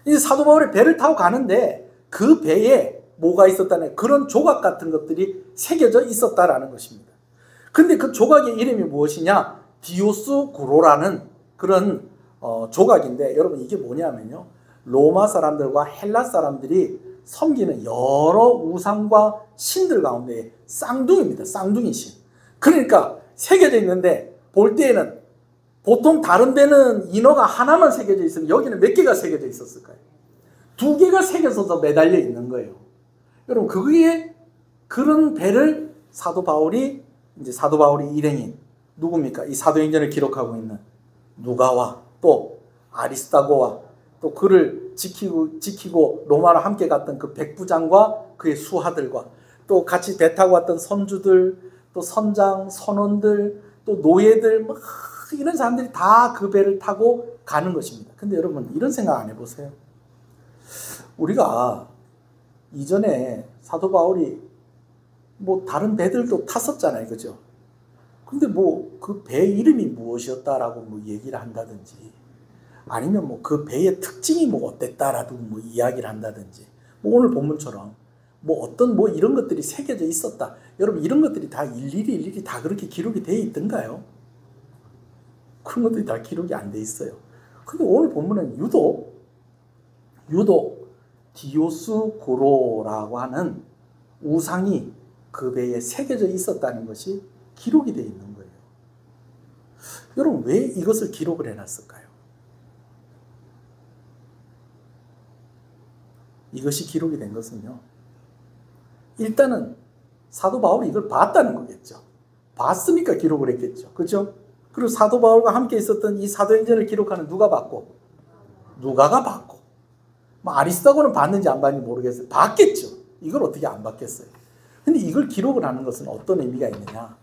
Speaker 1: 이제 사도 바울이 배를 타고 가는데 그 배에 뭐가 있었다는 그런 조각 같은 것들이 새겨져 있었다라는 것입니다. 근데 그 조각의 이름이 무엇이냐? 디오스 구로라는 그런 조각인데 여러분 이게 뭐냐면요, 로마 사람들과 헬라 사람들이 섬기는 여러 우상과 신들 가운데 쌍둥이입니다. 쌍둥이 신. 그러니까 새겨져 있는데 볼 때에는 보통 다른 배는 인어가 하나만 새겨져 있으면 여기는 몇 개가 새겨져 있었을까요? 2개가 새겨져서 매달려 있는 거예요. 여러분 그게 그런 배를 사도 바울이 일행인 누굽니까? 이 사도행전을 기록하고 있는 누가와 또 아리스타고와 또 그를 지키고 로마로 함께 갔던 그 백부장과 그의 수하들과 또 같이 배 타고 왔던 선주들 또 선장, 선원들 또 노예들 막 이런 사람들이 다 그 배를 타고 가는 것입니다. 근데 여러분 이런 생각 안 해보세요? 우리가 이전에 사도 바울이 뭐 다른 배들도 탔었잖아요, 그죠? 근데 뭐 그 배 이름이 무엇이었다라고 뭐 얘기를 한다든지 아니면 뭐 그 배의 특징이 뭐 어땠다라도 뭐 이야기를 한다든지 뭐 오늘 본문처럼 뭐 어떤 뭐 이런 것들이 새겨져 있었다. 여러분 이런 것들이 다 일일이 다 그렇게 기록이 돼 있던가요? 그런 것들이 다 기록이 안 돼 있어요. 근데 오늘 본문은 유독 디오스고로라고 하는 우상이 그 배에 새겨져 있었다는 것이 기록이 되어 있는 거예요. 여러분 왜 이것을 기록을 해놨을까요? 이것이 기록이 된 것은요, 일단은 사도 바울이 이걸 봤다는 거겠죠. 봤으니까 기록을 했겠죠. 그렇죠? 그리고 사도 바울과 함께 있었던 이 사도행전을 기록하는 누가 봤고? 누가가 봤고. 뭐 아리스다고는 봤는지 안 봤는지 모르겠어요. 봤겠죠. 이걸 어떻게 안 봤겠어요. 근데 이걸 기록을 하는 것은 어떤 의미가 있느냐?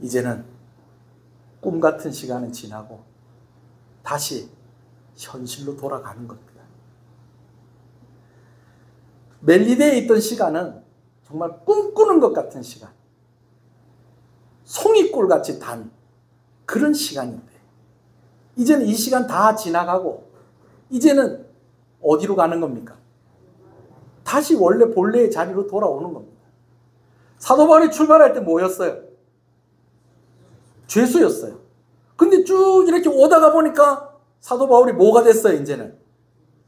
Speaker 1: 이제는 꿈 같은 시간은 지나고 다시 현실로 돌아가는 겁니다. 멜리데에 있던 시간은 정말 꿈꾸는 것 같은 시간, 송이꿀같이 단 그런 시간인데 이제는 이 시간 다 지나가고 이제는 어디로 가는 겁니까? 다시 원래 본래의 자리로 돌아오는 겁니다. 사도 바울이 출발할 때 뭐였어요? 죄수였어요. 근데 쭉 이렇게 오다가 보니까 사도 바울이 뭐가 됐어요? 이제는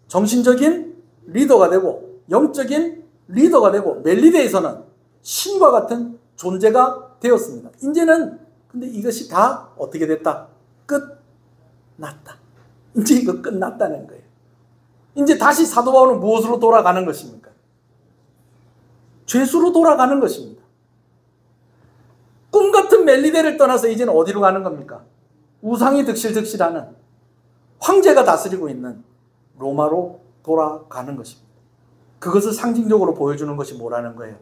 Speaker 1: 정신적인 리더가 되고 영적인 리더가 되고 멜리데에서는 신과 같은 존재가 되었습니다. 이제는 근데 이것이 다 어떻게 됐다? 끝났다. 이제 이거 끝났다는 거예요. 이제 다시 사도 바울은 무엇으로 돌아가는 것입니까? 죄수로 돌아가는 것입니다. 꿈 같은 멜리데를 떠나서 이제는 어디로 가는 겁니까? 우상이 득실득실하는 황제가 다스리고 있는 로마로 돌아가는 것입니다. 그것을 상징적으로 보여주는 것이 뭐라는 거예요?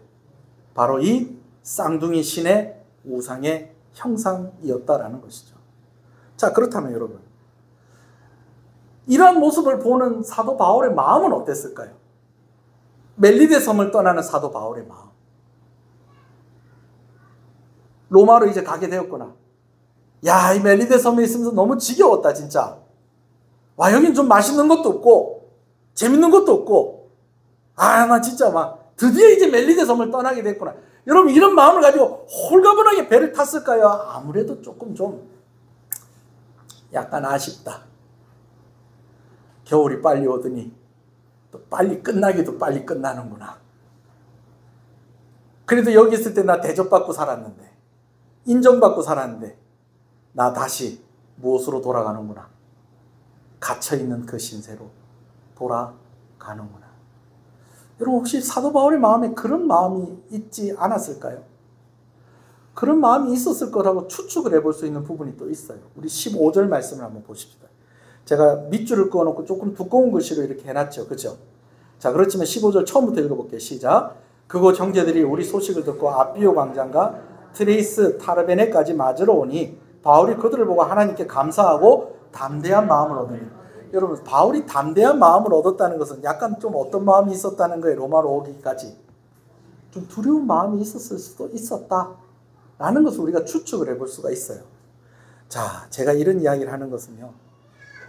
Speaker 1: 바로 이 쌍둥이 신의 우상의 형상이었다라는 것이죠. 자, 그렇다면 여러분, 이러한 모습을 보는 사도 바울의 마음은 어땠을까요? 멜리데 섬을 떠나는 사도 바울의 마음. 로마로 이제 가게 되었구나. 야, 이 멜리데 섬에 있으면서 너무 지겨웠다, 진짜. 와, 여긴 좀 맛있는 것도 없고, 재밌는 것도 없고, 나 진짜 막, 드디어 이제 멜리데 섬을 떠나게 됐구나. 여러분, 이런 마음을 가지고 홀가분하게 배를 탔을까요? 아무래도 조금 좀, 약간 아쉽다. 겨울이 빨리 오더니, 또 빨리 끝나기도 빨리 끝나는구나. 그래도 여기 있을 때 나 대접받고 살았는데, 인정받고 살았는데 나 다시 무엇으로 돌아가는구나. 갇혀있는 그 신세로 돌아가는구나. 여러분 혹시 사도 바울의 마음에 그런 마음이 있지 않았을까요? 그런 마음이 있었을 거라고 추측을 해볼 수 있는 부분이 또 있어요. 우리 15절 말씀을 한번 보십시다. 제가 밑줄을 그어놓고 조금 두꺼운 글씨로 이렇게 해놨죠. 그죠? 자, 그렇지만 15절 처음부터 읽어볼게요. 시작. 그곳 형제들이 우리 소식을 듣고 아비오 광장과 트레이스 타르베네까지 맞으러 오니 바울이 그들을 보고 하나님께 감사하고 담대한 마음을 얻으니. 여러분, 바울이 담대한 마음을 얻었다는 것은 약간 좀 어떤 마음이 있었다는 거예요? 로마로 오기까지 좀 두려운 마음이 있었을 수도 있었다 라는 것을 우리가 추측을 해볼 수가 있어요. 자, 제가 이런 이야기를 하는 것은요,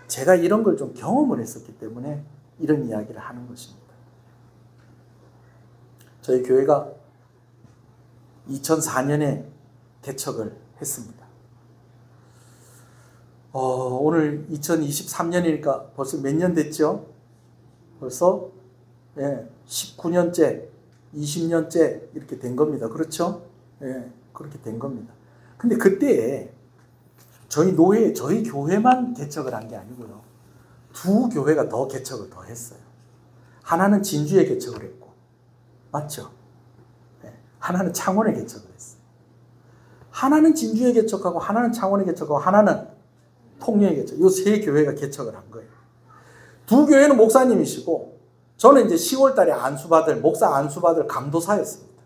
Speaker 1: 제가 이런 걸 좀 경험을 했었기 때문에 이런 이야기를 하는 것입니다. 저희 교회가 2004년에 개척을 했습니다. 오늘 2023년이니까 벌써 몇 년 됐죠? 벌써 19년째, 20년째 이렇게 된 겁니다. 그렇죠? 그렇게 된 겁니다. 근데 그때 저희 교회만 개척을 한 게 아니고요. 두 교회가 더 개척을 더 했어요. 하나는 진주에 개척을 했고, 맞죠? 하나는 창원에 개척을 했어요. 하나는 진주에 개척하고, 하나는 창원에 개척하고, 하나는 통영에 개척. 이 세 교회가 개척을 한 거예요. 두 교회는 목사님이시고, 저는 이제 10월 달에 목사 안수받을 강도사였습니다.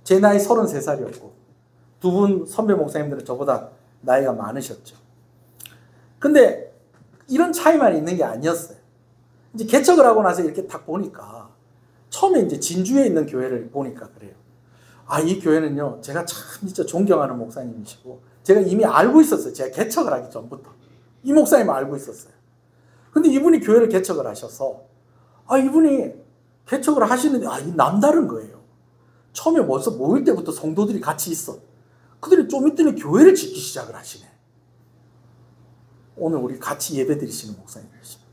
Speaker 1: 제 나이 33살이었고, 두 분 선배 목사님들은 저보다 나이가 많으셨죠. 근데 이런 차이만 있는 게 아니었어요. 이제 개척을 하고 나서 이렇게 딱 보니까, 처음에 이제 진주에 있는 교회를 보니까 그래요. 이 교회는요, 제가 참 진짜 존경하는 목사님이시고, 제가 이미 알고 있었어요. 제가 개척을 하기 전부터. 이 목사님을 알고 있었어요. 근데 이분이 교회를 개척을 하셔서, 이분이 개척을 하시는데 이 남다른 거예요. 처음에 벌써 모일 때부터 성도들이 같이 있어. 그들이 좀 있더니 교회를 짓기 시작을 하시네. 오늘 우리 같이 예배 드리시는 목사님이십니다.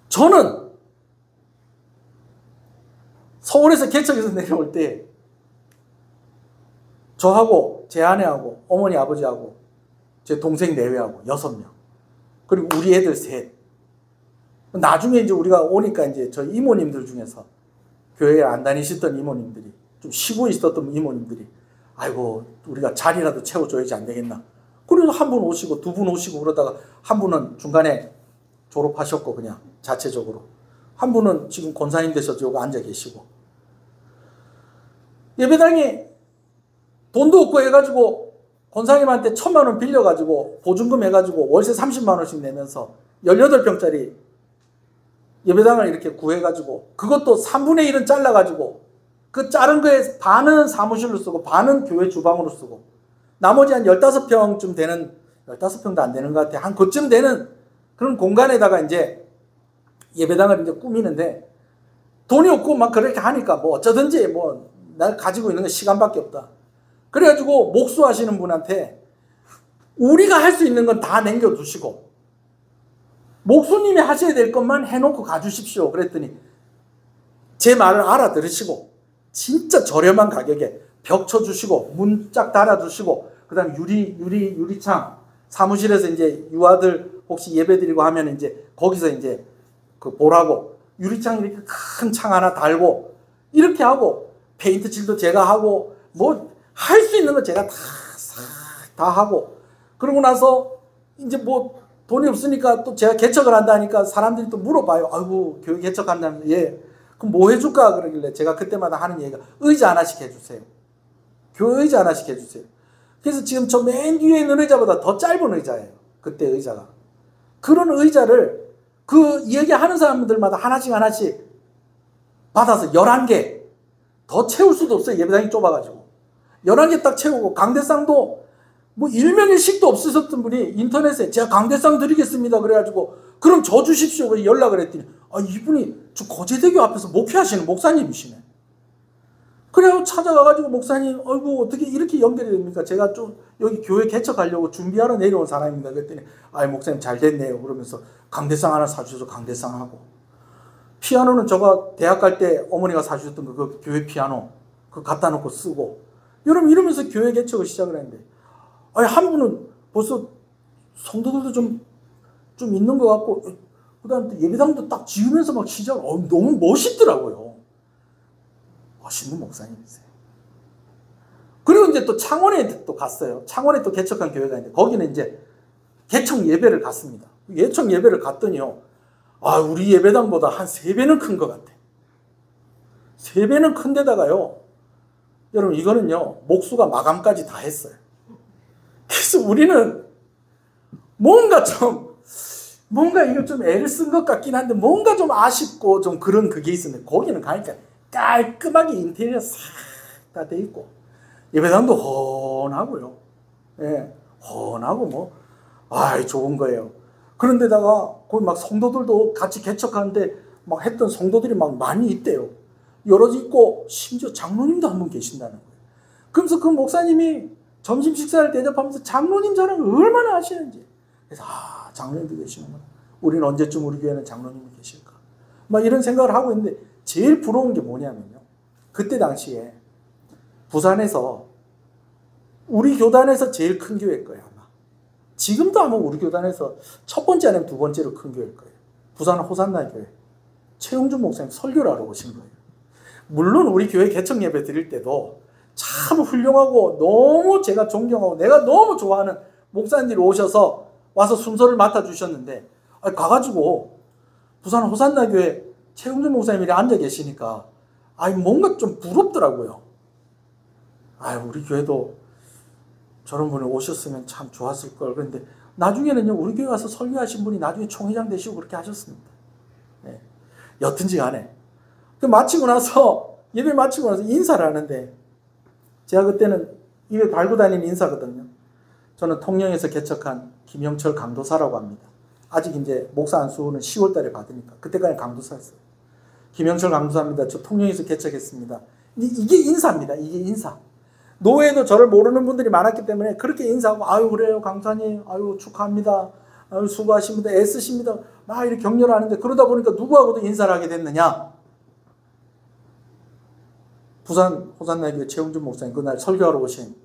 Speaker 1: 저는 서울에서 개척에서 내려올 때 저하고 제 아내하고 어머니 아버지하고 제 동생 내외하고 6명 그리고 우리 애들 셋. 나중에 이제 우리가 오니까 이제 저희 이모님들 중에서 교회에 안 다니셨던 이모님들이 좀 쉬고 있었던 이모님들이 아이고 우리가 자리라도 채워줘야지 안 되겠나. 그래서 한 분 오시고 두 분 오시고 그러다가 한 분은 중간에 졸업하셨고 그냥 자체적으로 한 분은 지금 권사님 되셔서 여기 앉아 계시고 예배당에 돈도 없고 해가지고 권사님한테 1,000만 원 빌려가지고 보증금 해가지고 월세 30만 원씩 내면서 18평짜리 예배당을 이렇게 구해가지고 그것도 3분의 1은 잘라가지고 그 자른 거에 반은 사무실로 쓰고 반은 교회 주방으로 쓰고 나머지 한 15평쯤 되는 15평도 안 되는 것 같아. 한 그쯤 되는 그런 공간에다가 이제 예배당을 이제 꾸미는데 돈이 없고 막 그렇게 하니까 뭐 어쩌든지 뭐 날 가지고 있는 건 시간밖에 없다. 그래가지고 목수하시는 분한테 우리가 할 수 있는 건 다 남겨두시고 목수님이 하셔야 될 것만 해놓고 가주십시오. 그랬더니 제 말을 알아들으시고 진짜 저렴한 가격에 벽 쳐주시고 문짝 달아주시고 그 다음에 유리창 사무실에서 이제 유아들 혹시 예배드리고 하면 이제 거기서 이제 그 보라고 유리창 이렇게 큰 창 하나 달고 이렇게 하고 페인트 칠도 제가 하고 뭐 할 수 있는 거 제가 다 하고 그러고 나서 이제 뭐 돈이 없으니까 또 제가 개척을 한다니까 사람들이 또 물어봐요. 아이고 교회 개척한다면 예 그럼 뭐 해줄까 그러길래 제가 그때마다 하는 얘기가 의자 하나씩 해주세요. 교회 의자 하나씩 해주세요. 그래서 지금 저 맨 뒤에 있는 의자보다 더 짧은 의자예요. 그때 의자가. 그런 의자를 그 얘기하는 사람들마다 하나씩 받아서 11개 더 채울 수도 없어요. 예배당이 좁아가지고 11개 딱 채우고 강대상도 뭐 일명일식도 없으셨던 분이 인터넷에 제가 강대상 드리겠습니다 그래가지고 그럼 저 주십시오 그래 연락을 했더니 이분이 저 거제대교 앞에서 목회하시는 목사님이시네. 그래서 찾아가가지고 목사님 아이고 어떻게 이렇게 연결이 됩니까? 제가 좀 여기 교회 개척하려고 준비하러 내려온 사람입니다. 그랬더니 목사님 잘 됐네요 그러면서 강대상 하나 사주셔서 강대상하고 피아노는 제가 대학 갈 때 어머니가 사주셨던 그 교회 피아노 그거 갖다 놓고 쓰고 여러분 이러면서 교회 개척을 시작을 했는데 한 분은 벌써 성도들도 좀 있는 것 같고 그 다음에 예배당도 딱 지으면서 막 시작 너무 멋있더라고요. 멋있는 목사님이세요. 그리고 이제 또 창원에 또 갔어요. 창원에 또 개척한 교회가 있는데 거기는 이제 개척 예배를 갔습니다. 개척 예배를 갔더니요. 우리 예배당보다 한 3배는 큰 것 같아. 3배는 큰 데다가요. 여러분 이거는요. 목수가 마감까지 다 했어요. 그래서 우리는 뭔가 이거 좀 애를 쓴 것 같긴 한데 뭔가 좀 아쉽고 좀 그런 그게 있었는데 거기는 가니까 깔끔하게 인테리어 싹 다 돼 있고 예배당도 훤하고요. 예, 훤하고 뭐 좋은 거예요. 그런데다가 거기 막 성도들도 같이 개척하는데 막 했던 성도들이 막 많이 있대요. 여러 있고 심지어 장로님도 한 분 계신다는 거예요. 그러면서 그 목사님이 점심 식사를 대접하면서 장로님 자랑을 얼마나 하시는지. 그래서 장로님도 계시는구나. 우리는 언제쯤 우리 교회는 장로님이 계실까. 막 이런 생각을 하고 있는데 제일 부러운 게 뭐냐면요. 그때 당시에 부산에서 우리 교단에서 제일 큰 교회일 거예요. 아마. 지금도 아마 우리 교단에서 첫 번째 아니면 두 번째로 큰 교회일 거예요. 부산 호산나 교회. 최용준 목사님 설교를 하러 오신 거예요. 물론 우리 교회 개척 예배 드릴 때도 참 훌륭하고 너무 제가 존경하고 내가 너무 좋아하는 목사님들이 오셔서 와서 순서를 맡아주셨는데 가가지고 부산 호산나 교회 최용준 목사님이 앉아 계시니까 뭔가 좀 부럽더라고요. 우리 교회도 저런 분이 오셨으면 참 좋았을 걸. 그런데 나중에는요 우리 교회 와서 설교하신 분이 나중에 총회장 되시고 그렇게 하셨습니다. 네. 여튼지 간에 마치고 나서 예배 마치고 나서 인사를 하는데 제가 그때는 입에 달고 다니는 인사거든요. 저는 통영에서 개척한 김영철 강도사라고 합니다. 아직 이제 목사 안수는 10월 달에 받으니까 그때까지 강도사였어요. 김영철 강도사입니다. 저 통영에서 개척했습니다. 이게 인사입니다. 이게 인사. 노회에도 저를 모르는 분들이 많았기 때문에 그렇게 인사하고 아유 그래요 강사님 아유 축하합니다. 아유 수고하십니다. 애쓰십니다. 막 이렇게 격려를 하는데 그러다 보니까 누구하고도 인사를 하게 됐느냐. 부산 호산나교회 최웅준 목사님 그날 설교하러 오신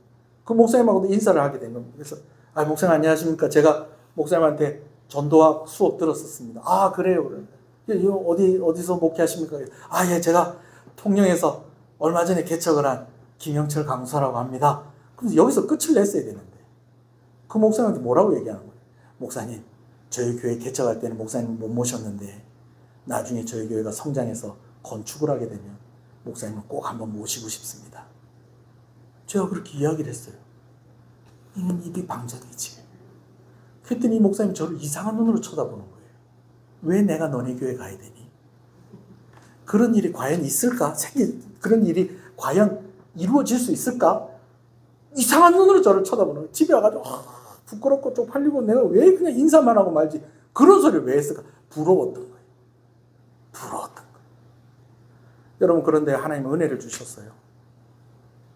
Speaker 1: 그 목사님하고도 인사를 하게 된 겁니다. 그래서 아 목사님 안녕하십니까. 제가 목사님한테 전도학 수업 들었었습니다. 아 그래요. 어디서 목회하십니까? 아 예 제가 통영에서 얼마 전에 개척을 한 김영철 강사라고 합니다. 그래서 여기서 끝을 냈어야 되는데 그 목사님한테 뭐라고 얘기하는 거예요? 목사님 저희 교회 개척할 때는 목사님 못 모셨는데 나중에 저희 교회가 성장해서 건축을 하게 되면 목사님을 꼭 한번 모시고 싶습니다. 제가 그렇게 이야기를 했어요. 이는 입이 방자되지. 그랬더니 이 목사님이 저를 이상한 눈으로 쳐다보는 거예요. 왜 내가 너네 교회 가야 되니? 그런 일이 과연 있을까? 그런 일이 과연 이루어질 수 있을까? 이상한 눈으로 저를 쳐다보는 거예요. 집에 와가지고 부끄럽고 쪽팔리고 내가 왜 그냥 인사만 하고 말지 그런 소리를 왜 했을까? 부러웠던 거예요. 부러웠던 거예요. 여러분 그런데 하나님은 은혜를 주셨어요.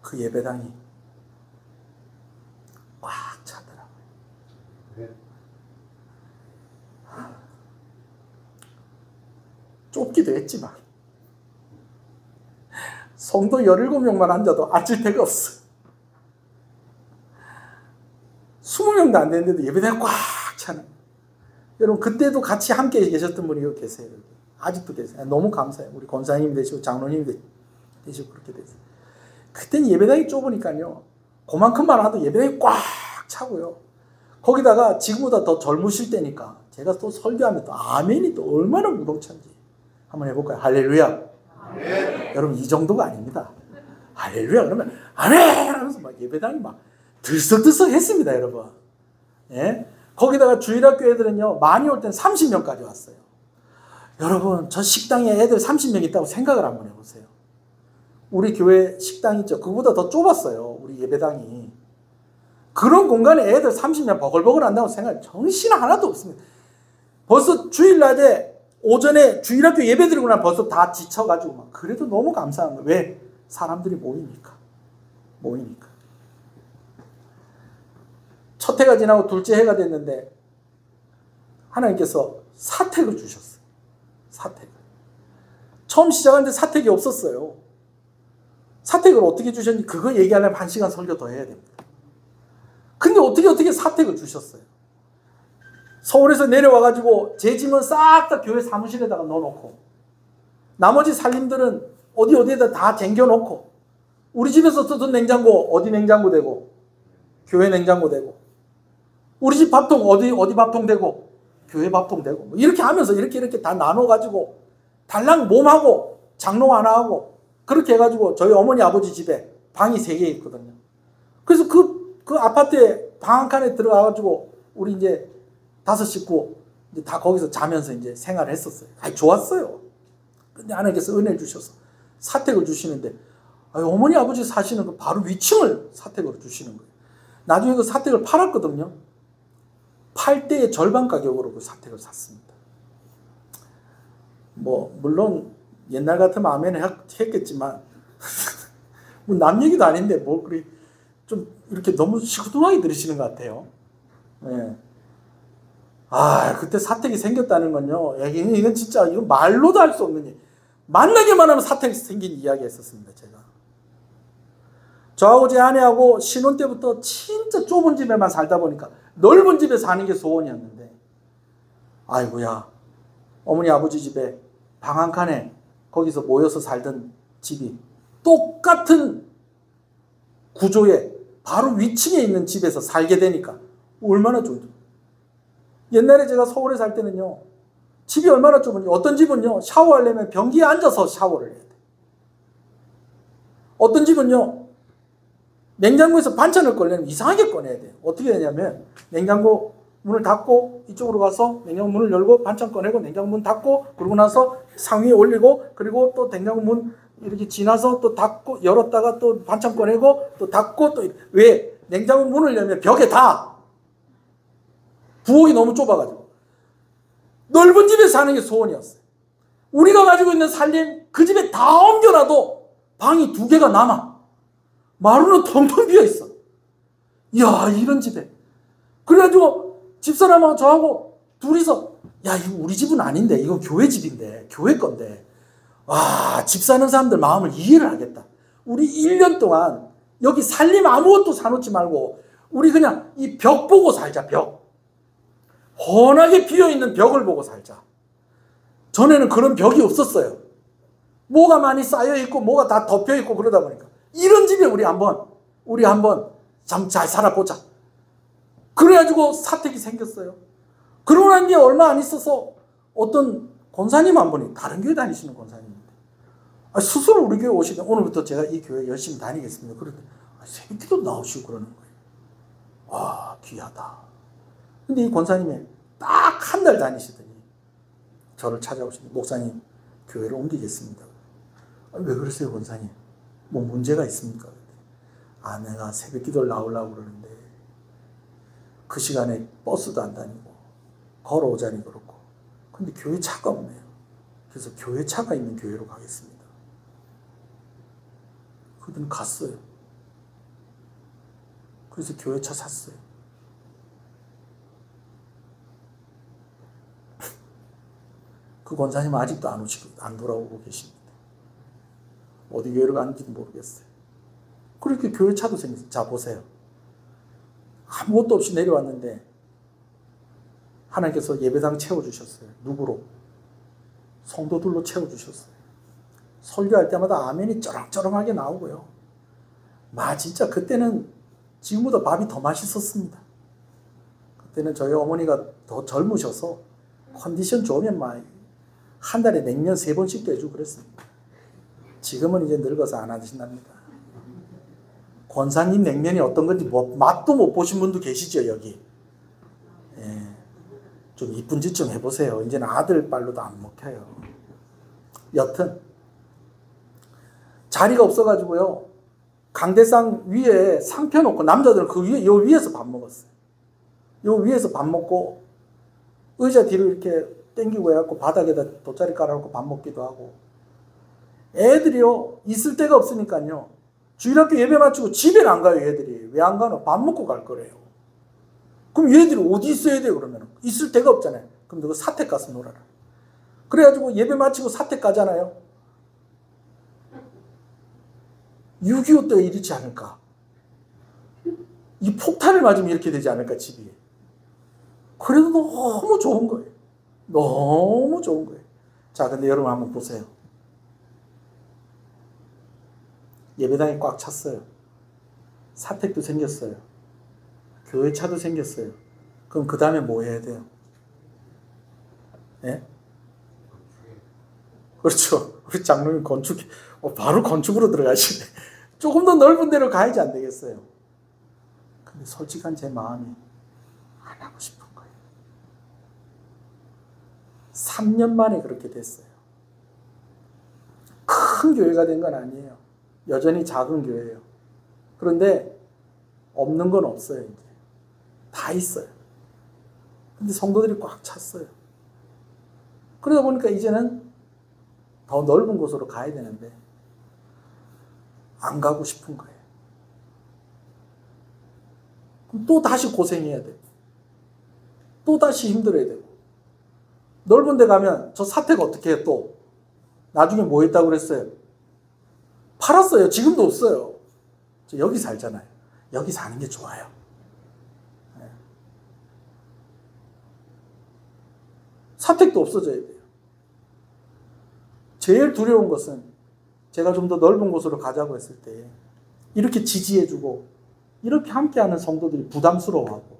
Speaker 1: 그 예배당이 꽉 차더라고요. 네. 좁기도 했지만 성도 17명만 앉아도 앉을 데가 없어. 20명도 안 되는데도 예배당이 꽉 차는. 여러분 그때도 같이 함께 계셨던 분이 여기 계세요. 아직도 계세요. 너무 감사해요. 우리 권사님 되시고 장로님 되시고 그렇게 됐어요. 그때는 예배당이 좁으니까요. 그만큼만 와도 예배당이 꽉 차고요. 거기다가 지금보다 더 젊으실 때니까 제가 또 설교하면 또 아멘이 또 얼마나 무동찬지 한번 해볼까요? 할렐루야. 아멘. 여러분 이 정도가 아닙니다. 할렐루야 그러면 아멘 하면서 막 예배당이 막 들썩들썩 했습니다. 여러분. 예? 거기다가 주일학교 애들은요 많이 올 땐 30명까지 왔어요. 여러분 저 식당에 애들 30명 있다고 생각을 한번 해보세요. 우리 교회 식당 있죠. 그거보다 더 좁았어요. 우리 예배당이. 그런 공간에 애들 30명 버글버글 한다고 생각 정신 하나도 없습니다. 벌써 주일날에 오전에 주일학교 예배 드리고 나면 벌써 다 지쳐가지고 막 그래도 너무 감사한 거예요. 왜? 사람들이 모이니까. 첫 해가 지나고 둘째 해가 됐는데 하나님께서 사택을 주셨어요. 사택을. 처음 시작하는데 사택이 없었어요. 사택을 어떻게 주셨는지 그거 얘기하려면 1시간 설교 더 해야 됩니다. 근데 어떻게 사택을 주셨어요. 서울에서 내려와가지고 제 짐은 싹 다 교회 사무실에다가 넣어놓고 나머지 살림들은 어디에다 다 쟁겨놓고 우리 집에서 쓰던 냉장고 어디 냉장고 되고 교회 냉장고 되고 우리 집 밥통 어디 밥통 되고 교회 밥통 되고 뭐 이렇게 하면서 이렇게 다 나눠가지고 달랑 몸하고 장로 하나 하고 그렇게 해가지고 저희 어머니 아버지 집에 방이 3개 있거든요. 그래서 그 아파트에 방 한 칸에 들어가가지고 우리 이제 5 식구 이제 다 거기서 자면서 이제 생활을 했었어요. 좋았어요. 근데 하나님께서 은혜를 주셔서 사택을 주시는데 어머니 아버지 사시는 그 바로 위층을 사택으로 주시는 거예요. 나중에 그 사택을 팔았거든요. 팔 때의 절반 가격으로 그 사택을 샀습니다. 뭐 물론 옛날 같으면 아멘 했겠지만 뭐 남 얘기도 아닌데 뭐 그리 좀 이렇게 너무 시큰둥하게 들으시는 것 같아요. 네. 그때 사택이 생겼다는 건요. 이건 진짜 이건 말로도 할 수 없는 일. 만나기만 하면 사택이 생긴 이야기 했었습니다. 제가. 저하고 제 아내하고 신혼 때부터 진짜 좁은 집에만 살다 보니까 넓은 집에 사는 게 소원이었는데 아이고야 어머니 아버지 집에 방 한 칸에 거기서 모여서 살던 집이 똑같은 구조에 바로 위층에 있는 집에서 살게 되니까 얼마나 좋죠. 옛날에 제가 서울에 살 때는요. 집이 얼마나 좁은지 어떤 집은요. 샤워하려면 변기에 앉아서 샤워를 해야 돼. 어떤 집은요. 냉장고에서 반찬을 꺼내면 이상하게 꺼내야 돼요. 어떻게 되냐면 냉장고 문을 닫고 이쪽으로 가서 냉장고 문을 열고 반찬 꺼내고 냉장고 문 닫고 그러고 나서 상위에 올리고 그리고 또 냉장고 문 이렇게 지나서 또 닫고 열었다가 또 반찬 꺼내고 또 닫고 또 왜? 냉장고 문을 열면 벽에 다 부엌이 너무 좁아가지고 넓은 집에 사는 게 소원이었어요. 우리가 가지고 있는 살림 그 집에 다 옮겨놔도 방이 2개가 남아. 마루는 텅텅 비어있어. 이야, 이런 집에. 그래가지고 집사람하고 저하고 둘이서, 야, 이거 우리 집은 아닌데, 이거 교회 집인데, 교회 건데, 와, 집 사는 사람들 마음을 이해를 하겠다. 우리 1년 동안 여기 살림 아무것도 사놓지 말고 우리 그냥 이 벽 보고 살자. 벽. 훤하게 비어있는 벽을 보고 살자. 전에는 그런 벽이 없었어요. 뭐가 많이 쌓여있고 뭐가 다 덮여있고 그러다 보니까 이런 집에 우리 한번 참 잘 살아보자. 그래가지고 사택이 생겼어요. 그러고 난 뒤에 얼마 안 있어서 어떤 권사님 한 분이, 다른 교회 다니시는 권사님인데, 스스로 우리 교회 오시면 오늘부터 제가 이 교회 열심히 다니겠습니다. 그러더니 새벽기도 나오시고 그러는 거예요. 와, 귀하다. 근데 이 권사님이 딱 한 달 다니시더니 저를 찾아오시는데, 목사님, 교회를 옮기겠습니다. 왜 그러세요, 권사님? 뭐 문제가 있습니까? 내가 새벽기도를 나오려고 그러는데 그 시간에 버스도 안 다니고 걸어오자니 그렇고, 근데 교회 차가 없네요. 그래서 교회 차가 있는 교회로 가겠습니다. 그들은 갔어요. 그래서 교회 차 샀어요. 그 권사님은 아직도 안 돌아오고 계십니다. 어디 교회로 가는지도 모르겠어요. 그렇게 교회 차도 생겼어요. 자, 보세요. 아무것도 없이 내려왔는데 하나님께서 예배당 채워주셨어요. 누구로? 성도들로 채워주셨어요. 설교할 때마다 아멘이 쩌렁쩌렁하게 나오고요. 진짜 그때는 지금보다 밥이 더 맛있었습니다. 그때는 저희 어머니가 더 젊으셔서 컨디션 좋으면 한 달에 냉면 3번씩도 해주고 그랬습니다. 지금은 이제 늙어서 안 하신답니다. 권사님 냉면이 어떤 건지 맛도 못 보신 분도 계시죠, 여기. 예, 좀 이쁜 짓 좀 해보세요. 이제는 아들 빨로도 안 먹혀요. 여튼 자리가 없어가지고요, 강대상 위에 상 펴놓고 남자들은 요 위에서 밥 먹었어요. 요 위에서 밥 먹고 의자 뒤로 이렇게 땡기고 해갖고 바닥에다 돗자리 깔아놓고 밥 먹기도 하고, 애들이요 있을 데가 없으니까요 주일학교 예배 마치고 집에는 안 가요. 얘들이 왜 안 가노? 밥 먹고 갈 거래요. 그럼 얘들이 어디 있어야 돼요? 그러면 있을 데가 없잖아요. 그럼 너가 사택 가서 놀아라. 그래가지고 예배 마치고 사택 가잖아요. 6.25 때 이렇지 않을까? 이 폭탄을 맞으면 이렇게 되지 않을까, 집이. 그래도 너무 좋은 거예요. 너무 좋은 거예요. 자, 근데 여러분 한번 보세요. 예배당이 꽉 찼어요. 사택도 생겼어요. 교회 차도 생겼어요. 그럼 그 다음에 뭐 해야 돼요? 예? 그렇죠. 우리 장로님 바로 건축으로 들어가시네. 조금 더 넓은 데로 가야지 안 되겠어요. 근데 솔직한 제 마음이 안 하고 싶은 거예요. 3년 만에 그렇게 됐어요. 큰 교회가 된 건 아니에요. 여전히 작은 교회예요. 그런데 없는 건 없어요. 이제 다 있어요. 근데 성도들이 꽉 찼어요. 그러다 보니까 이제는 더 넓은 곳으로 가야 되는데 안 가고 싶은 거예요. 그럼 또 다시 고생해야 되고 또 다시 힘들어야 되고, 넓은 데 가면 저 사택 어떻게 해? 또 나중에 뭐 했다고 그랬어요? 팔았어요. 지금도 없어요. 저 여기 살잖아요. 여기 사는 게 좋아요. 네. 사택도 없어져야 돼요. 제일 두려운 것은 제가 좀 더 넓은 곳으로 가자고 했을 때 이렇게 지지해주고 이렇게 함께하는 성도들이 부담스러워하고,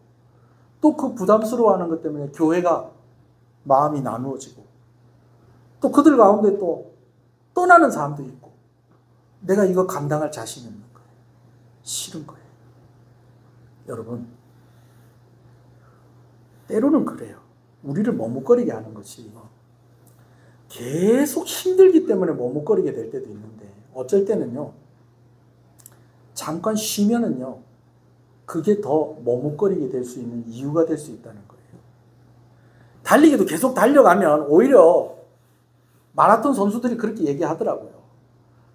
Speaker 1: 또 그 부담스러워하는 것 때문에 교회가 마음이 나누어지고, 또 그들 가운데 또 떠나는 사람도 있고, 내가 이거 감당할 자신이 없는 거예요. 싫은 거예요. 여러분, 때로는 그래요. 우리를 머뭇거리게 하는 것이 계속 힘들기 때문에 머뭇거리게 될 때도 있는데, 어쩔 때는요 잠깐 쉬면은요 그게 더 머뭇거리게 될 수 있는 이유가 될 수 있다는 거예요. 달리기도 계속 달려가면 오히려 마라톤 선수들이 그렇게 얘기하더라고요.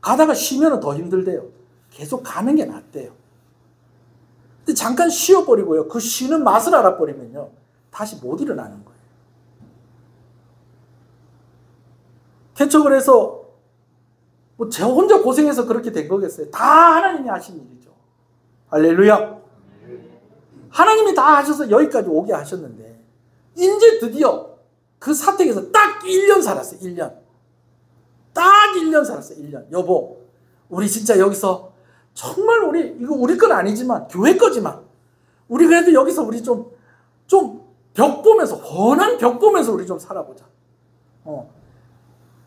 Speaker 1: 가다가 쉬면 더 힘들대요. 계속 가는 게 낫대요. 근데 잠깐 쉬어버리고요. 그 쉬는 맛을 알아버리면요. 다시 못 일어나는 거예요. 대체 그래서 뭐 저 혼자 고생해서 그렇게 된 거겠어요? 다 하나님이 하신 일이죠. 할렐루야. 하나님이 다 하셔서 여기까지 오게 하셨는데 이제 드디어 그 사택에서 딱 1년 살았어요. 1년. 딱 1년 살았어요. 1년. 여보, 우리 진짜 여기서 정말 이거 우리 건 아니지만 교회 거지만 우리 그래도 여기서 우리 좀 벽 보면서, 훤한 벽 보면서 우리 좀 살아보자.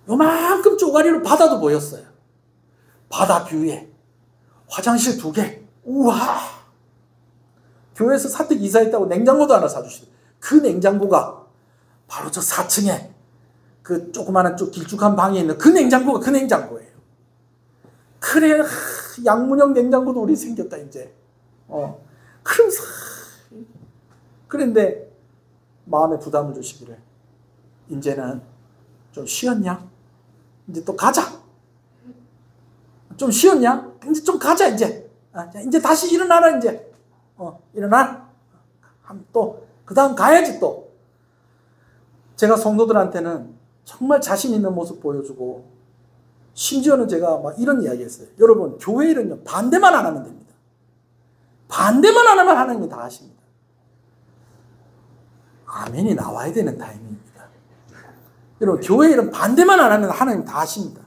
Speaker 1: 요만큼 쪼가리로 바다도 보였어요. 바다 뷰에 화장실 2개. 우와. 교회에서 사택 이사했다고 냉장고도 하나 사주시더라고요. 그 냉장고가 바로 저 4층에 그 조그마한 좀 길쭉한 방에 있는 그 냉장고가 그 냉장고예요. 그래, 양문형 냉장고도 우리 생겼다 이제. 그러면서 그런데 마음에 부담을 주시기를, 이제는 좀 쉬었냐? 이제 또 가자. 좀 쉬었냐? 이제 좀 가자 이제. 이제 다시 일어나라 이제. 일어나. 또 그 다음 가야지 또. 제가 성도들한테는 정말 자신 있는 모습 보여주고, 심지어는 제가 막 이런 이야기 했어요. 여러분, 교회 일은요, 반대만 안 하면 됩니다. 반대만 안 하면 하나님이 다 하십니다. 아멘이 나와야 되는 타이밍입니다. 여러분, 교회 일은 반대만 안 하면 하나님 다 하십니다.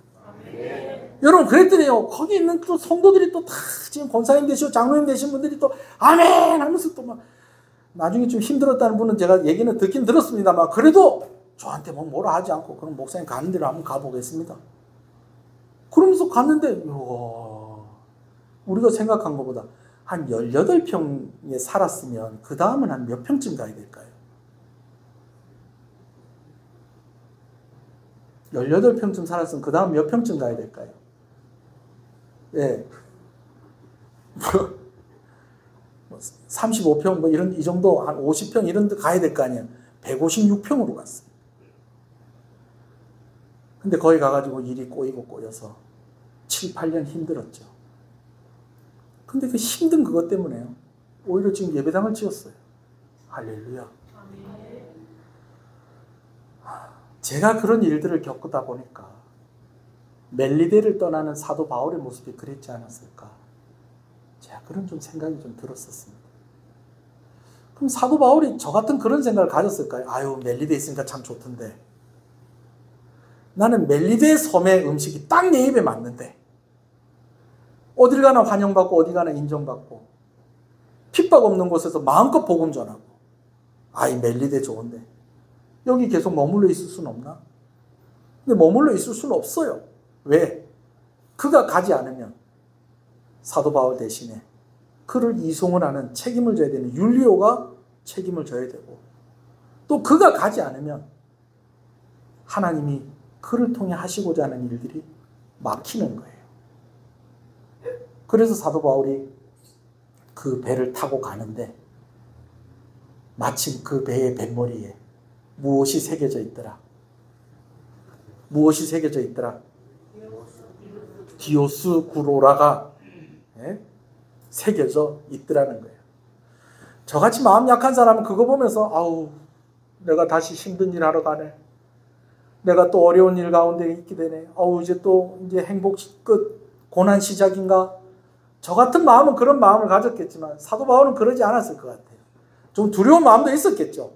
Speaker 1: 여러분, 그랬더니요, 거기 있는 또 성도들이 또 다 지금 권사님 되시고 장로님 되신 분들이 또 아멘 하면서 또 막, 나중에 좀 힘들었다는 분은 제가 얘기는 듣긴 들었습니다만, 그래도 저한테 뭐라 하지 않고, 그럼 목사님 가는 데로 한번 가보겠습니다. 그러면서 갔는데, 우리가 생각한 것보다 한 18평에 살았으면 그 다음은 한 몇 평쯤 가야 될까요? 18평쯤 살았으면 그 다음 몇 평쯤 가야 될까요? 예. 35평 이 정도, 한 50평 이런 데 가야 될 거 아니에요. 156평으로 갔어요. 근데 거기 가가지고 일이 꼬이고 꼬여서 7, 8년 힘들었죠. 근데 그 힘든 그것 때문에요, 오히려 지금 예배당을 지었어요. 할렐루야. 제가 그런 일들을 겪다 보니까 멜리데를 떠나는 사도 바울의 모습이 그랬지 않았을까, 제가 그런 좀 생각이 좀 들었었습니다. 그럼 사도 바울이 저 같은 그런 생각을 가졌을까요? 아유, 멜리데 있으니까 참 좋던데, 나는 멜리데 섬의 음식이 딱 내 입에 맞는데, 어딜 가나 환영받고 어디 가나 인정받고 핍박 없는 곳에서 마음껏 복음 전하고, 아이 멜리데 좋은데 여기 계속 머물러 있을 수는 없나? 근데 머물러 있을 수는 없어요. 왜? 그가 가지 않으면 사도 바울 대신에 그를 이송을 하는, 책임을 져야 되는 율리오가 책임을 져야 되고, 또 그가 가지 않으면 하나님이 그를 통해 하시고자 하는 일들이 막히는 거예요. 그래서 사도 바울이 그 배를 타고 가는데 마침 그 배의 뱃머리에 무엇이 새겨져 있더라? 무엇이 새겨져 있더라? 디오스구로라가 새겨져 있더라는 거예요. 저같이 마음 약한 사람은 그거 보면서 아우, 내가 다시 힘든 일 하러 가네. 내가 또 어려운 일 가운데 있게 되네. 아우, 이제 행복 끝, 고난 시작인가? 저 같은 마음은 그런 마음을 가졌겠지만 사도 바울은 그러지 않았을 것 같아요. 좀 두려운 마음도 있었겠죠.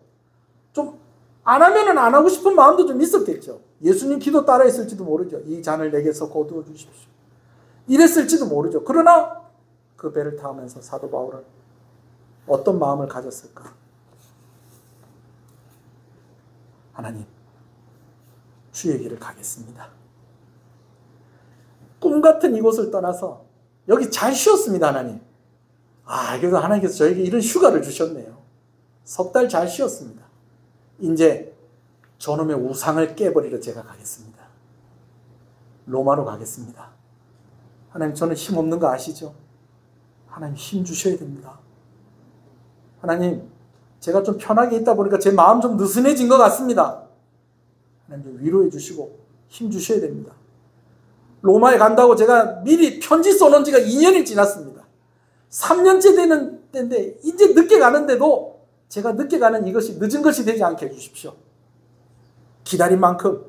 Speaker 1: 좀 안 하면은 안 하고 싶은 마음도 좀 있었겠죠. 예수님 기도 따라 했을지도 모르죠. 이 잔을 내게서 거두어 주십시오. 이랬을지도 모르죠. 그러나 그 배를 타면서 사도 바울은 어떤 마음을 가졌을까? 하나님, 주의 길을 가겠습니다. 꿈 같은 이곳을 떠나서 여기 잘 쉬었습니다, 하나님. 그래도 하나님께서 저에게 이런 휴가를 주셨네요. 3달 잘 쉬었습니다. 이제 저놈의 우상을 깨버리러 제가 가겠습니다. 로마로 가겠습니다. 하나님, 저는 힘없는 거 아시죠? 하나님, 힘 주셔야 됩니다. 하나님, 제가 좀 편하게 있다 보니까 제 마음 좀 느슨해진 것 같습니다. 하나님 위로해 주시고 힘 주셔야 됩니다. 로마에 간다고 제가 미리 편지 써놓은 지가 2년이 지났습니다. 3년째 되는 때인데 이제 늦게 가는데도 제가 늦게 가는 이것이 늦은 것이 되지 않게 해주십시오. 기다린 만큼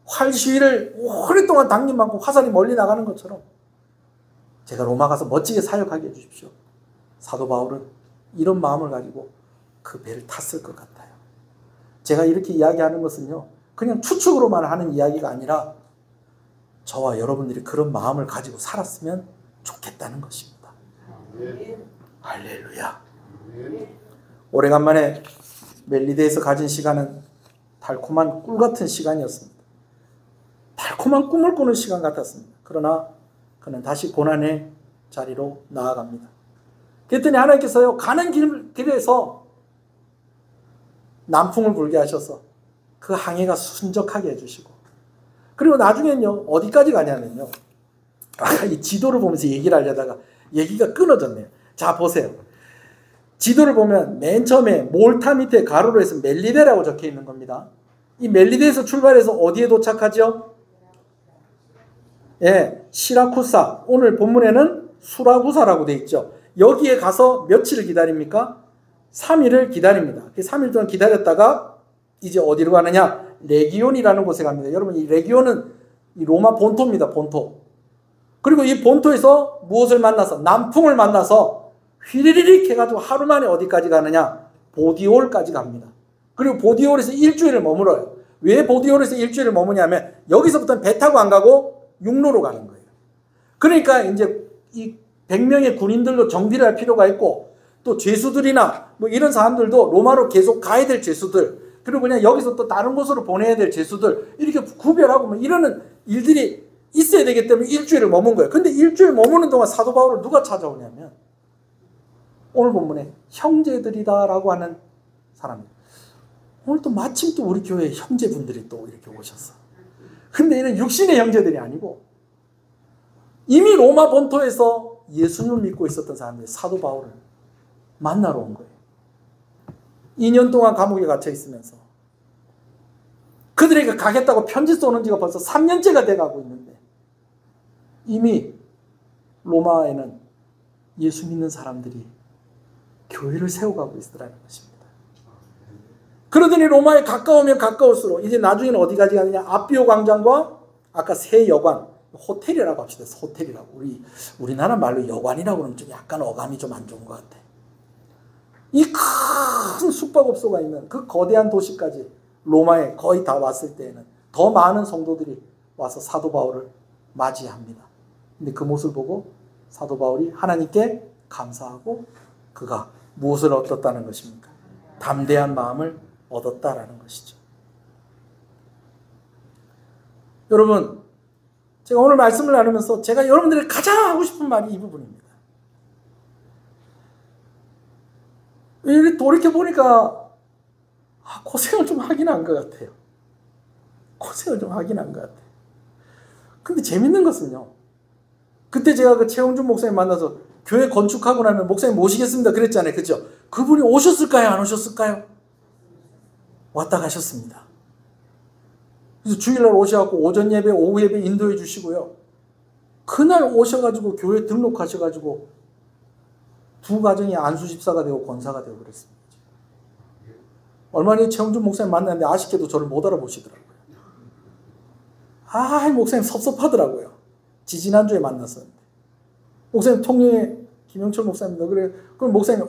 Speaker 1: 활 시위를 오랫동안 당긴 만큼 화살이 멀리 나가는 것처럼 제가 로마 가서 멋지게 사역하게 해주십시오. 사도 바울은 이런 마음을 가지고 그 배를 탔을 것 같아요. 제가 이렇게 이야기하는 것은요, 그냥 추측으로만 하는 이야기가 아니라 저와 여러분들이 그런 마음을 가지고 살았으면 좋겠다는 것입니다. 할렐루야. 오래간만에 멜리데에서 가진 시간은 달콤한 꿀 같은 시간이었습니다. 달콤한 꿈을 꾸는 시간 같았습니다. 그러나 그는 다시 고난의 자리로 나아갑니다. 그랬더니 하나님께서요, 가는 길에서 남풍을 불게 하셔서 그 항해가 순적하게 해주시고, 그리고 나중엔요, 어디까지 가냐면요, 아까 이 지도를 보면서 얘기를 하려다가 얘기가 끊어졌네요. 자, 보세요. 지도를 보면 맨 처음에 몰타 밑에 가로로 해서 멜리데라고 적혀 있는 겁니다. 이 멜리데에서 출발해서 어디에 도착하죠? 예, 시라쿠사. 오늘 본문에는 수라구사라고 되어 있죠. 여기에 가서 며칠을 기다립니까? 3일을 기다립니다. 3일 동안 기다렸다가 이제 어디로 가느냐? 레기온이라는 곳에 갑니다. 여러분, 이 레기온은 이 로마 본토입니다. 본토. 그리고 이 본토에서 무엇을 만나서? 남풍을 만나서 휘리리릭 해가지고 하루 만에 어디까지 가느냐? 보디올까지 갑니다. 그리고 보디올에서 일주일을 머물어요. 왜 보디올에서 일주일을 머무냐면 여기서부터는 배 타고 안 가고 육로로 가는 거예요. 그러니까 이제 이 100명의 군인들도 정비를 할 필요가 있고, 또 죄수들이나 뭐 이런 사람들도 로마로 계속 가야 될 죄수들, 그리고 그냥 여기서 또 다른 곳으로 보내야 될 죄수들, 이렇게 구별하고 뭐 이러는 일들이 있어야 되기 때문에 일주일을 머문 거예요. 근데 일주일 머무는 동안 사도 바울을 누가 찾아오냐면 오늘 본문에 형제들이다라고 하는 사람입니다. 오늘 또 마침 또 우리 교회 형제분들이 또 이렇게 오셨어. 근데 이는 육신의 형제들이 아니고 이미 로마 본토에서 예수님을 믿고 있었던 사람들이 사도 바울을 만나러 온 거예요. 2년 동안 감옥에 갇혀 있으면서 그들에게 가겠다고 편지 쏘는 지가 벌써 3년째가 돼가고 있는데 이미 로마에는 예수 믿는 사람들이 교회를 세워가고 있더라는 것입니다. 그러더니 로마에 가까우면 가까울수록 이제 나중에는 어디까지 가느냐? 아비오 광장과 아까 새 여관, 호텔이라고 합시다. 호텔이라고. 우리나라 말로 여관이라고 하면 좀 약간 어감이 좀 안 좋은 것 같아. 이 큰 숙박업소가 있는 그 거대한 도시까지 로마에 거의 다 왔을 때에는 더 많은 성도들이 와서 사도 바울을 맞이합니다. 근데 그 모습을 보고 사도 바울이 하나님께 감사하고 그가 무엇을 얻었다는 것입니까? 담대한 마음을 얻었다라는 것이죠. 여러분, 제가 오늘 말씀을 나누면서 제가 여러분들에게 가장 하고 싶은 말이 이 부분입니다. 이렇게 돌이켜보니까 고생을 좀 하긴 한 것 같아요. 고생을 좀 하긴 한 것 같아요. 근데 재밌는 것은요, 그때 제가 그 최홍준 목사님 만나서 교회 건축하고 나면 목사님 모시겠습니다 그랬잖아요. 그죠? 그분이 오셨을까요? 안 오셨을까요? 왔다 가셨습니다. 그래서 주일날 오셔갖고 오전 예배, 오후 예배 인도해 주시고요. 그날 오셔가지고 교회 등록하셔가지고 두 가정이 안수집사가 되고 권사가 되고 그랬습니다. 얼마 전에 최홍준 목사님 만났는데 아쉽게도 저를 못 알아보시더라고요. 목사님 섭섭하더라고요. 지지난주에 만났었는데. 목사님 통영에 김영철 목사님 너 그래? 그럼 목사님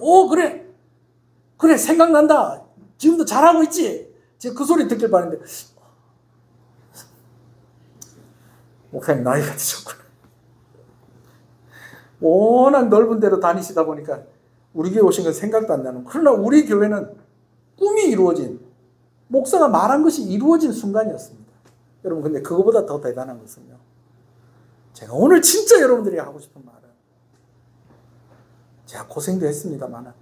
Speaker 1: 그래 생각난다. 지금도 잘하고 있지? 제가 그 소리 듣길 바랬는데 목사님 나이가 드셨구나. 워낙 넓은 데로 다니시다 보니까 우리 교회 오신 건 생각도 안 나는. 그러나 우리 교회는 꿈이 이루어진, 목사가 말한 것이 이루어진 순간이었습니다. 여러분, 근데 그거보다 더 대단한 것은요, 제가 오늘 진짜 여러분들이 하고 싶은 말은, 제가 고생도 했습니다만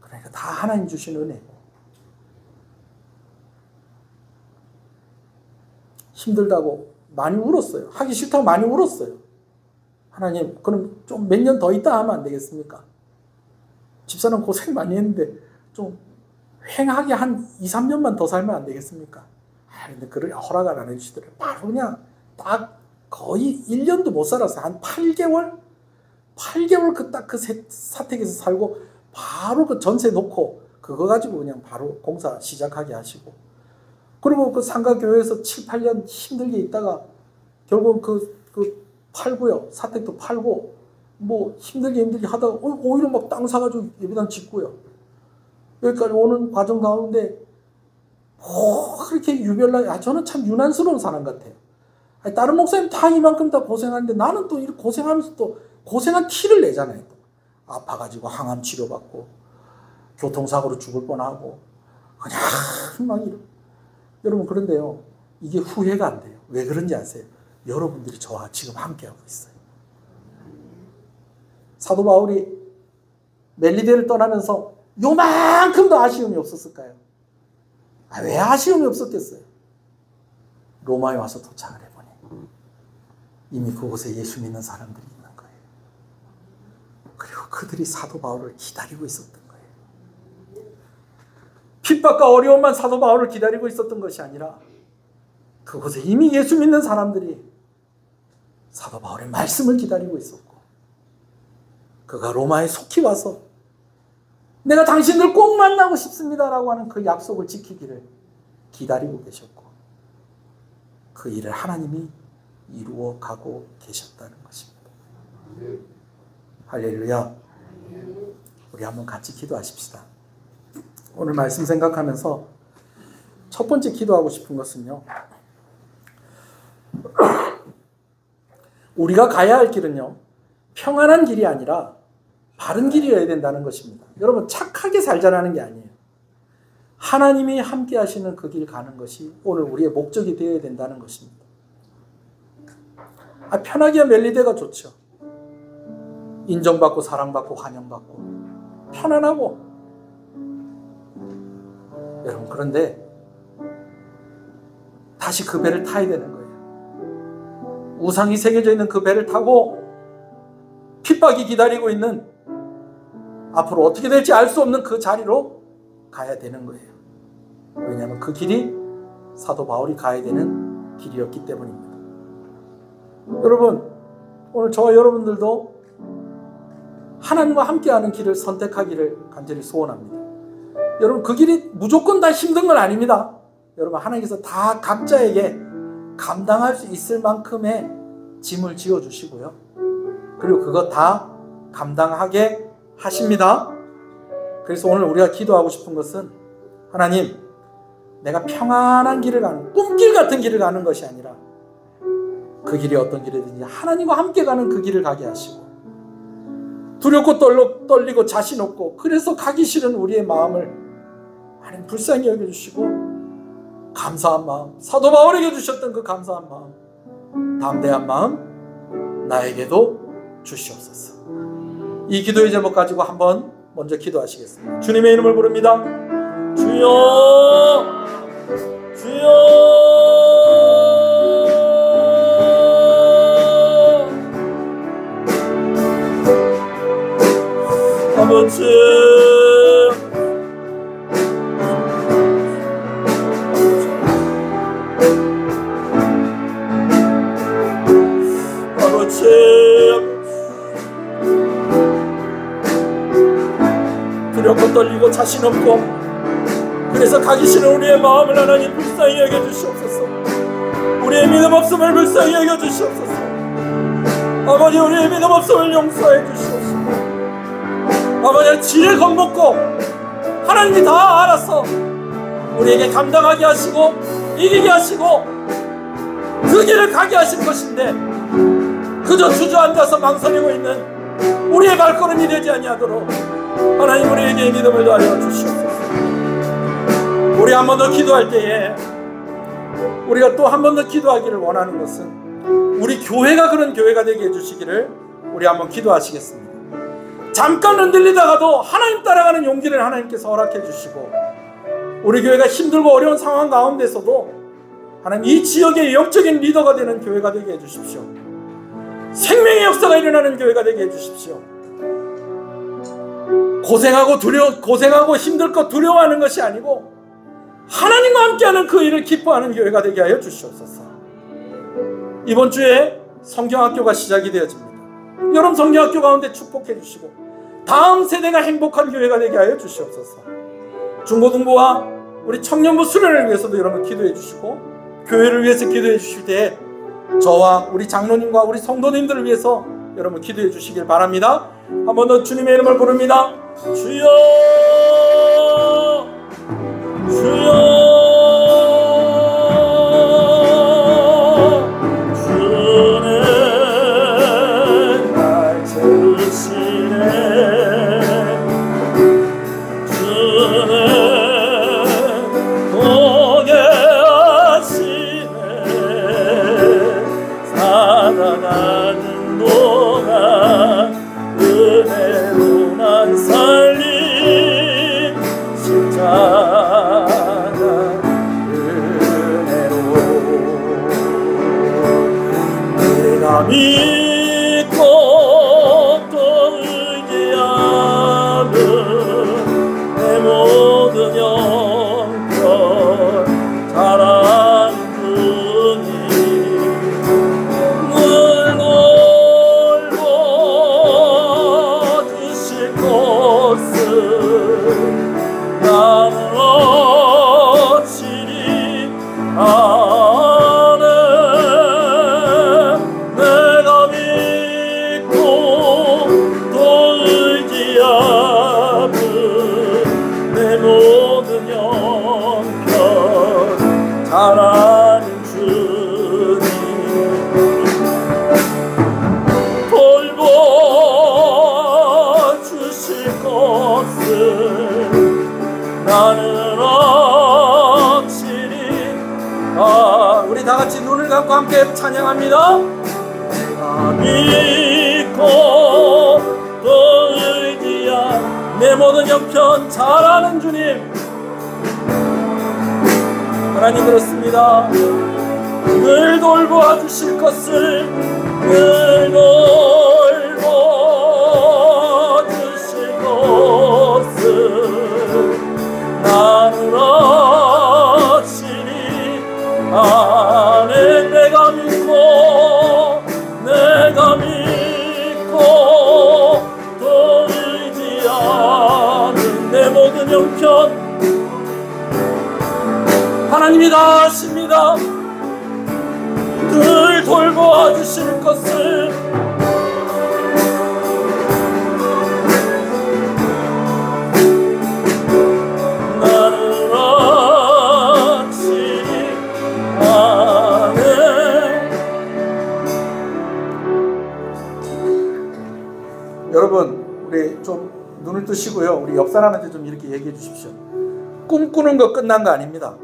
Speaker 1: 그러니까 다 하나님 주신 은혜고, 힘들다고 많이 울었어요. 하기 싫다고 많이 울었어요. 하나님, 그럼 좀 몇 년 더 있다 하면 안 되겠습니까? 집사는 고생 많이 했는데 좀 횡하게 한 2, 3년만 더 살면 안 되겠습니까? 근데 그걸 허락을 안 해주시더래요. 바로 그냥 딱 거의 1년도 못 살았어요. 한 8개월 그 사택에서 살고 바로 그 전세 놓고 그거 가지고 그냥 바로 공사 시작하게 하시고, 그리고 그 상가교회에서 7, 8년 힘들게 있다가 결국은 그 팔고요. 사택도 팔고 뭐 힘들게 하다가 오히려 막 땅 사가지고 예배당 짓고요. 여기까지 오는 과정 가운데 그렇게 유별나게, 저는 참 유난스러운 사람 같아요. 다른 목사님 다 이만큼 다 고생하는데 나는 또 이렇게 고생하면서 또 고생한 티를 내잖아요. 또 아파가지고 항암 치료받고 교통사고로 죽을 뻔하고 그냥 막 이러. 여러분, 그런데요, 이게 후회가 안 돼요. 왜 그런지 아세요? 여러분들이 저와 지금 함께하고 있어요. 사도 바울이 멜리데를 떠나면서 요만큼도 아쉬움이 없었을까요? 왜 아쉬움이 없었겠어요? 로마에 와서 도착을 해보니 이미 그곳에 예수 믿는 사람들이 있는 거예요. 그리고 그들이 사도 바울을 기다리고 있었던 거예요. 핍박과 어려움만 사도 바울을 기다리고 있었던 것이 아니라 그곳에 이미 예수 믿는 사람들이 사도 바울의 말씀을 기다리고 있었고, 그가 로마에 속히 와서 내가 당신들 꼭 만나고 싶습니다라고 하는 그 약속을 지키기를 기다리고 계셨고, 그 일을 하나님이 이루어 가고 계셨다는 것입니다. 할렐루야. 우리 한번 같이 기도하십시다. 오늘 말씀 생각하면서 첫 번째 기도하고 싶은 것은요, 우리가 가야 할 길은요, 평안한 길이 아니라 바른 길이어야 된다는 것입니다. 여러분, 착하게 살자라는 게 아니에요. 하나님이 함께 하시는 그 길 가는 것이 오늘 우리의 목적이 되어야 된다는 것입니다. 편하게 멜리데가 좋죠. 인정받고 사랑받고 환영받고 편안하고. 여러분, 그런데 다시 그 배를 타야 되는 거예요. 우상이 새겨져 있는 그 배를 타고 핍박이 기다리고 있는, 앞으로 어떻게 될지 알 수 없는 그 자리로 가야 되는 거예요. 왜냐하면 그 길이 사도 바울이 가야 되는 길이었기 때문입니다. 여러분, 오늘 저와 여러분들도 하나님과 함께하는 길을 선택하기를 간절히 소원합니다. 여러분, 그 길이 무조건 다 힘든 건 아닙니다. 여러분, 하나님께서 다 각자에게 감당할 수 있을 만큼의 짐을 지어주시고요, 그리고 그거 다 감당하게 하십니다. 그래서 오늘 우리가 기도하고 싶은 것은, 하나님, 내가 평안한 길을 가는, 꿈길 같은 길을 가는 것이 아니라 그 길이 어떤 길이든지 하나님과 함께 가는 그 길을 가게 하시고, 두렵고 떨리고 자신 없고 그래서 가기 싫은 우리의 마음을 하나님 불쌍히 여겨주시고, 감사한 마음, 사도 바울에게 주셨던 그 감사한 마음, 담대한 마음 나에게도 주시옵소서. 이 기도의 제목 가지고 한번 먼저 기도하시겠습니다. 주님의 이름을 부릅니다. 주여, 주여. 아버지, 두렵고 떨리고 자신 없고 그래서 가기 싫은 우리의 마음을 하나님 불쌍히 여겨주시옵소서. 우리의 믿음 없음을 불쌍히 여겨주시옵소서. 아버지, 우리의 믿음 없음을 용서해 주시옵소서. 아버지, 지를 겁먹고 하나님이 다 알아서 우리에게 감당하게 하시고 이기게 하시고 그 길을 가게 하신 것인데, 그저 주저앉아서 망설이고 있는 우리의 발걸음이 되지 아니하도록 하나님 우리에게 믿음을 더하여 주시옵소서. 우리 한 번 더 기도할 때에 우리가 또 한 번 더 기도하기를 원하는 것은, 우리 교회가 그런 교회가 되게 해주시기를 우리 한번 기도하시겠습니다. 잠깐 흔들리다가도 하나님 따라가는 용기를 하나님께서 허락해 주시고, 우리 교회가 힘들고 어려운 상황 가운데서도 하나님 이 지역의 영적인 리더가 되는 교회가 되게 해주십시오. 생명의 역사가 일어나는 교회가 되게 해주십시오. 고생하고 힘들 것 두려워하는 것이 아니고 하나님과 함께하는 그 일을 기뻐하는 교회가 되게 하여 주시옵소서. 이번 주에 성경학교가 시작이 되어집니다. 여러분 성경학교 가운데 축복해 주시고 다음 세대가 행복한 교회가 되게 하여 주시옵소서. 중고등부와 우리 청년부 수련을 위해서도 여러분 기도해 주시고 교회를 위해서 기도해 주실 때 저와 우리 장로님과 우리 성도님들을 위해서 여러분 기도해 주시길 바랍니다. 한 번 더 주님의 이름을 부릅니다. 주여 주여 주는 날 채우시네 주는 보게 하시네 살아가는 동안 은혜로 난 살린 십자가 은혜로 내가 믿고 또 의지하는 내 모든 영혼 자라는 주님 나는 어찌리 아네 내가 믿고 또 의지하는 내 모든 형편 잘하는 주님 돌보주실 것을 나는 확실히 우리 다같이 눈을 감고 함께 찬양합니다. 내가 믿고 또 의지한 내 모든 형편 잘하는 주님 하나님 그렇습니다. 늘 돌보아 주실 것을 늘 돌보아 주실 것을 나는 확실히 아네 내가 믿고 또 의지하는 내 모든 형편 하나님이 다 하십니다. 늘 돌보아 주실 것을 나는 확실히 아네. 여러분 우리 좀 눈을 뜨시고요. 우리 옆 사람한테 좀 이렇게 얘기해 주십시오. 꿈꾸는 거 끝난 거 아닙니다.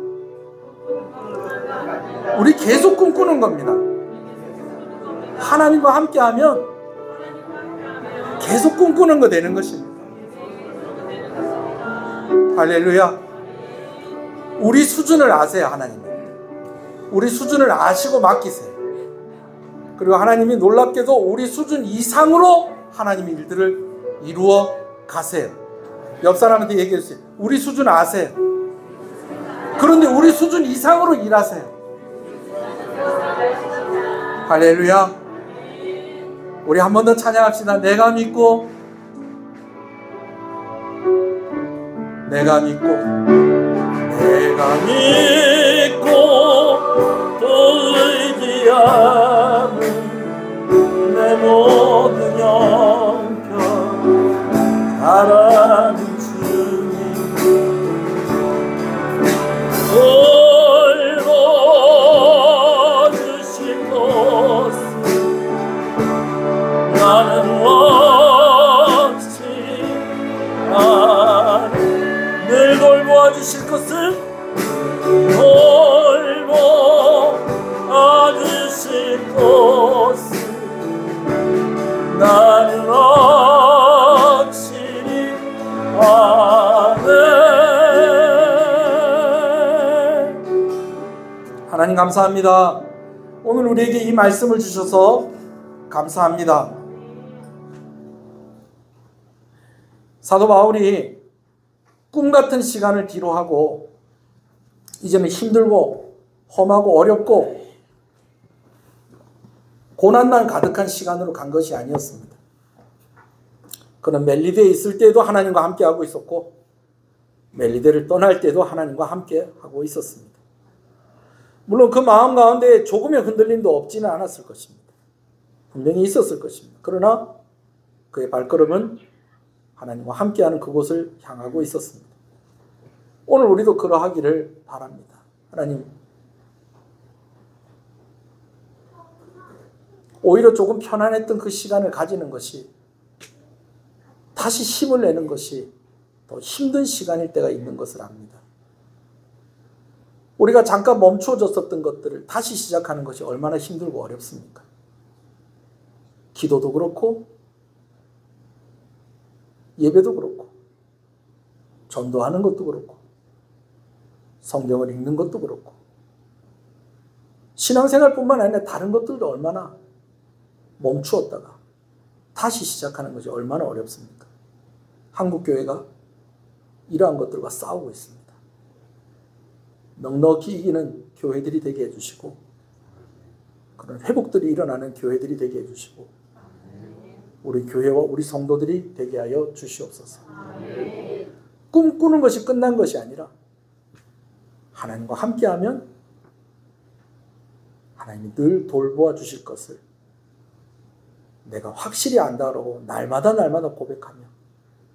Speaker 1: 우리 계속 꿈꾸는 겁니다. 하나님과 함께하면 계속 꿈꾸는 거 되는 것입니다. 할렐루야. 우리 수준을 아세요. 하나님은 우리 수준을 아시고 맡기세요. 그리고 하나님이 놀랍게도 우리 수준 이상으로 하나님의 일들을 이루어 가세요. 옆 사람한테 얘기해 주세요. 우리 수준 아세요. 그런데 우리 수준 이상으로 일하세요. 할렐루야. 우리 한 번 더 찬양합시다. 내가 믿고 또 의지하는 내 모든 형편 잘하는 주님 돌보주실 것을 나는 확실히 아네 늘 돌보아 주실 것을 돌보아 주실 것을 나는 확실히 아네. 하나님 감사합니다. 오늘 우리에게 이 말씀을 주셔서 감사합니다. 사도 바울이 꿈 같은 시간을 뒤로 하고 이제는 힘들고 험하고 어렵고 고난만 가득한 시간으로 간 것이 아니었습니다. 그는 멜리데에 있을 때도 하나님과 함께하고 있었고 멜리데를 떠날 때도 하나님과 함께하고 있었습니다. 물론 그 마음 가운데 조금의 흔들림도 없지는 않았을 것입니다. 분명히 있었을 것입니다. 그러나 그의 발걸음은 하나님과 함께하는 그곳을 향하고 있었습니다. 오늘 우리도 그러하기를 바랍니다. 하나님, 오히려 조금 편안했던 그 시간을 가지는 것이 다시 힘을 내는 것이 더 힘든 시간일 때가 있는 것을 압니다. 우리가 잠깐 멈춰졌었던 것들을 다시 시작하는 것이 얼마나 힘들고 어렵습니까? 기도도 그렇고 예배도 그렇고 전도하는 것도 그렇고 성경을 읽는 것도 그렇고 신앙생활뿐만 아니라 다른 것들도 얼마나 멈추었다가 다시 시작하는 것이 얼마나 어렵습니까? 한국교회가 이러한 것들과 싸우고 있습니다. 넉넉히 이기는 교회들이 되게 해주시고 그런 회복들이 일어나는 교회들이 되게 해주시고 우리 교회와 우리 성도들이 되게 하여 주시옵소서. 꿈꾸는 것이 끝난 것이 아니라 하나님과 함께하면 하나님이 늘 돌보아 주실 것을 내가 확실히 안다라고 날마다 고백하며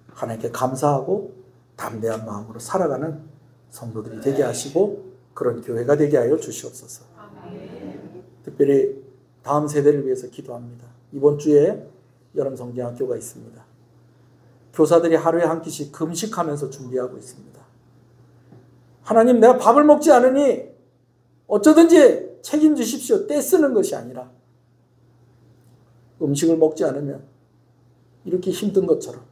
Speaker 1: 하나님께 감사하고 담대한 마음으로 살아가는 성도들이 되게 하시고 그런 교회가 되게 하여 주시옵소서. 특별히 다음 세대를 위해서 기도합니다. 이번 주에 여름 성경학교가 있습니다. 교사들이 하루에 한 끼씩 금식하면서 준비하고 있습니다. 하나님, 내가 밥을 먹지 않으니 어쩌든지 책임지십시오. 떼쓰는 것이 아니라 음식을 먹지 않으면 이렇게 힘든 것처럼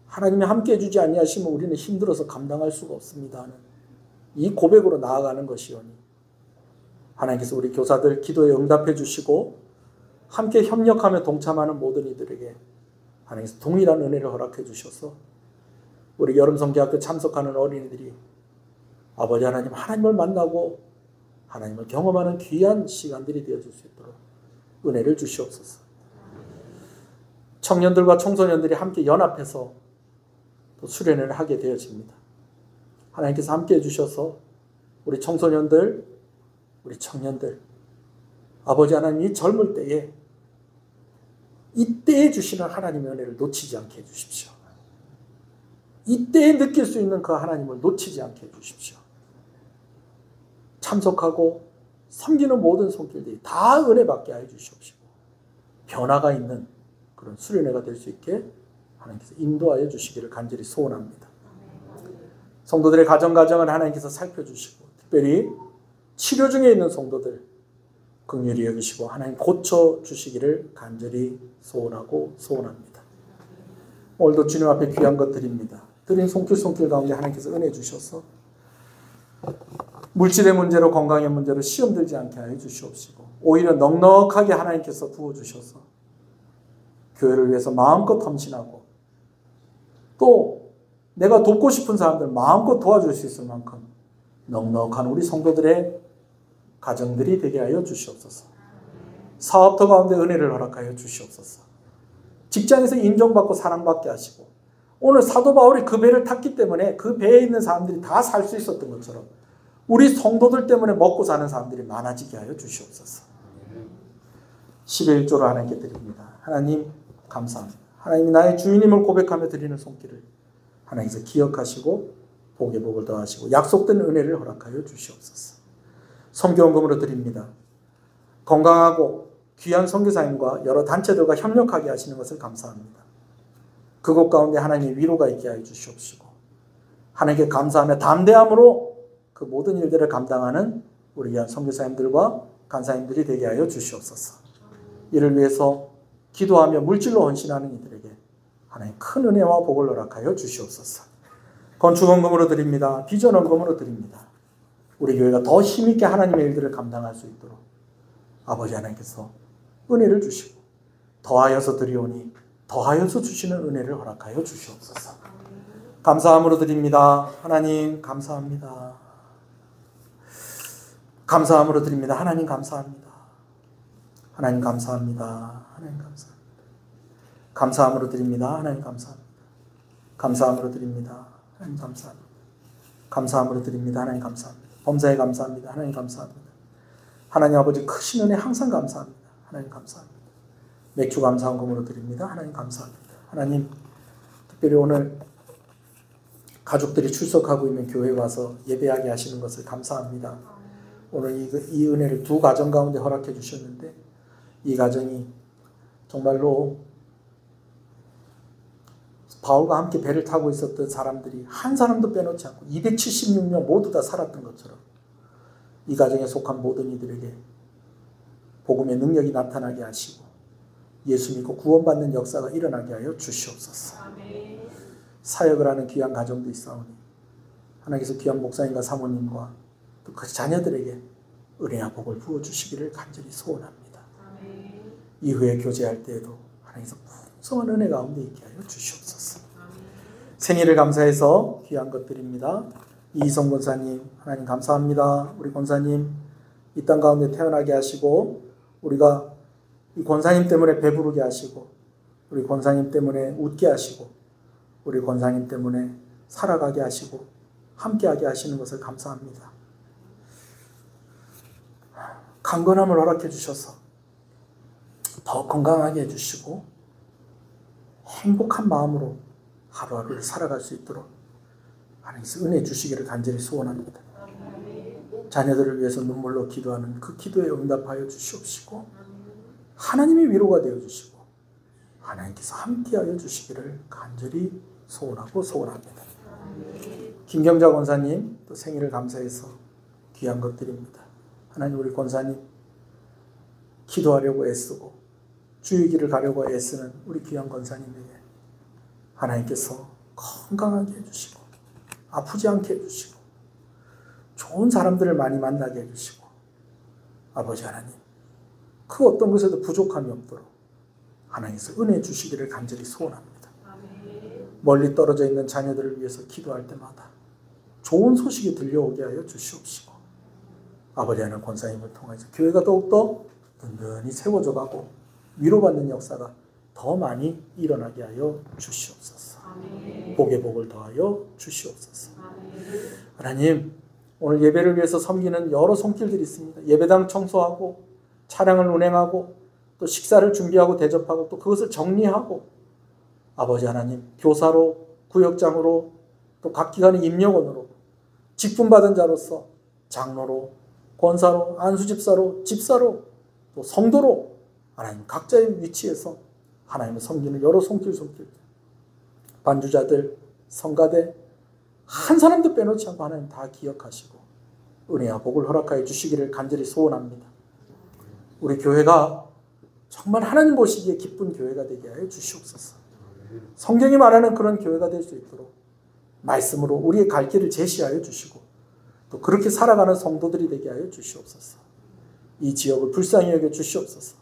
Speaker 1: 하나님이 함께 해주지 아니하시면 우리는 힘들어서 감당할 수가 없습니다 하는 이 고백으로 나아가는 것이오니 하나님께서 우리 교사들 기도에 응답해 주시고 함께 협력하며 동참하는 모든 이들에게 하나님께서 동일한 은혜를 허락해 주셔서 우리 여름성경학교 참석하는 어린이들이 아버지 하나님, 하나님을 만나고 하나님을 경험하는 귀한 시간들이 되어줄 수 있도록 은혜를 주시옵소서. 청년들과 청소년들이 함께 연합해서 또 수련회를 하게 되어집니다. 하나님께서 함께 해주셔서 우리 청소년들, 우리 청년들, 아버지 하나님이 젊을 때에 이때에 주시는 하나님의 은혜를 놓치지 않게 해주십시오. 이때에 느낄 수 있는 그 하나님을 놓치지 않게 해주십시오. 참석하고 섬기는 모든 손길들이 다 은혜 받게 하여 주시옵시고 변화가 있는 그런 수련회가 될 수 있게 하나님께서 인도하여 주시기를 간절히 소원합니다. 성도들의 가정을 하나님께서 살펴주시고 특별히 치료 중에 있는 성도들 긍휼히 여기시고 하나님 고쳐주시기를 간절히 소원하고 소원합니다. 오늘도 주님 앞에 귀한 것 드립니다. 드린 손길 가운데 하나님께서 은혜 주셔서 물질의 문제로 건강의 문제로 시험 들지 않게 하여 주시옵시고 오히려 넉넉하게 하나님께서 부어주셔서 교회를 위해서 마음껏 헌신하고 또 내가 돕고 싶은 사람들 마음껏 도와줄 수 있을 만큼 넉넉한 우리 성도들의 가정들이 되게 하여 주시옵소서. 사업터 가운데 은혜를 허락하여 주시옵소서. 직장에서 인정받고 사랑받게 하시고 오늘 사도 바울이 그 배를 탔기 때문에 그 배에 있는 사람들이 다 살 수 있었던 것처럼 우리 성도들 때문에 먹고 사는 사람들이 많아지게 하여 주시옵소서. 11조로 하나님께 드립니다. 하나님 감사합니다. 하나님이 나의 주인임을 고백하며 드리는 손길을 하나님께서 기억하시고 복의 복을 더하시고 약속된 은혜를 허락하여 주시옵소서. 선교헌금으로 드립니다. 건강하고 귀한 선교사님과 여러 단체들과 협력하게 하시는 것을 감사합니다. 그곳 가운데 하나님의 위로가 있게 하여 주시옵시고 하나님께 감사하며 담대함으로 그 모든 일들을 감당하는 우리 귀한 선교사님들과 간사님들이 되게 하여 주시옵소서. 이를 위해서 기도하며 물질로 헌신하는 이들에게 하나님 큰 은혜와 복을 허락하여 주시옵소서. 건축헌금으로 드립니다. 비전헌금으로 드립니다. 우리 교회가 더 힘있게 하나님의 일들을 감당할 수 있도록 아버지 하나님께서 은혜를 주시고 더하여서 드리오니 더하여서 주시는 은혜를 허락하여 주시옵소서. 감사함으로 드립니다. 하나님 감사합니다. 감사함으로 드립니다. 하나님 감사합니다. 하나님 감사합니다. 하나님 감사합니다. 감사함으로 드립니다. 하나님 감사합니다. 감사함으로 드립니다. 하나님 감사합니다. 감사함으로 드립니다. 하나님 감사합니다. 범사에 감사합니다. 하나님 감사합니다. 하나님 아버지 크신 은혜 항상 감사합니다. 하나님 감사합니다. 맥주 감사헌금으로 드립니다. 하나님 감사합니다. 하나님 특별히 오늘 가족들이 출석하고 있는 교회에 와서 예배하게 하시는 것을 감사합니다. 오늘 이 은혜를 두 가정 가운데 허락해 주셨는데 이 가정이 정말로 바울과 함께 배를 타고 있었던 사람들이 한 사람도 빼놓지 않고 276명 모두 다 살았던 것처럼 이 가정에 속한 모든 이들에게 복음의 능력이 나타나게 하시고 예수 믿고 구원받는 역사가 일어나게 하여 주시옵소서. 사역을 하는 귀한 가정도 있사오니 하나님께서 귀한 목사님과 사모님과 또 그 자녀들에게 은혜와 복을 부어주시기를 간절히 소원합니다. 이후에 교제할 때에도 하나님께서 풍성한 은혜 가운데 있게 하여 주시옵소서. 생일을 감사해서 귀한 것들입니다. 이희성 권사님 하나님 감사합니다. 우리 권사님 이 땅 가운데 태어나게 하시고 우리가 이 권사님 때문에 배부르게 하시고 우리 권사님 때문에 웃게 하시고 우리 권사님 때문에 살아가게 하시고 함께하게 하시는 것을 감사합니다. 강건함을 허락해 주셔서 더 건강하게 해주시고 행복한 마음으로 하루하루를 살아갈 수 있도록 하나님께서 은혜 주시기를 간절히 소원합니다. 자녀들을 위해서 눈물로 기도하는 그 기도에 응답하여 주시옵시고 하나님의 위로가 되어주시고 하나님께서 함께하여 주시기를 간절히 소원하고 소원합니다. 김경자 권사님 또 생일을 감사해서 귀한 것들입니다. 하나님 우리 권사님 기도하려고 애쓰고 주의 길을 가려고 애쓰는 우리 귀한 권사님에게 하나님께서 건강하게 해주시고 아프지 않게 해주시고 좋은 사람들을 많이 만나게 해주시고 아버지 하나님 그 어떤 것에도 부족함이 없도록 하나님께서 은혜 주시기를 간절히 소원합니다. 멀리 떨어져 있는 자녀들을 위해서 기도할 때마다 좋은 소식이 들려오게 하여 주시옵시고 아버지 하나님 권사님을 통해서 교회가 더욱더 든든히 세워져 가고 위로받는 역사가 더 많이 일어나게 하여 주시옵소서. 복의 복을 더하여 주시옵소서. 하나님 오늘 예배를 위해서 섬기는 여러 손길들이 있습니다. 예배당 청소하고 차량을 운행하고 또 식사를 준비하고 대접하고 또 그것을 정리하고 아버지 하나님 교사로 구역장으로 또 각 기관의 임력원으로 직분받은 자로서 장로로 권사로 안수집사로 집사로 또 성도로 하나님 각자의 위치에서 하나님을 섬기는 여러 손길 반주자들 성가대 한 사람도 빼놓지 않고 하나님 다 기억하시고 은혜와 복을 허락하여 주시기를 간절히 소원합니다. 우리 교회가 정말 하나님 보시기에 기쁜 교회가 되게 하여 주시옵소서. 성경이 말하는 그런 교회가 될 수 있도록 말씀으로 우리의 갈 길을 제시하여 주시고 또 그렇게 살아가는 성도들이 되게 하여 주시옵소서. 이 지역을 불쌍히 여겨 주시옵소서.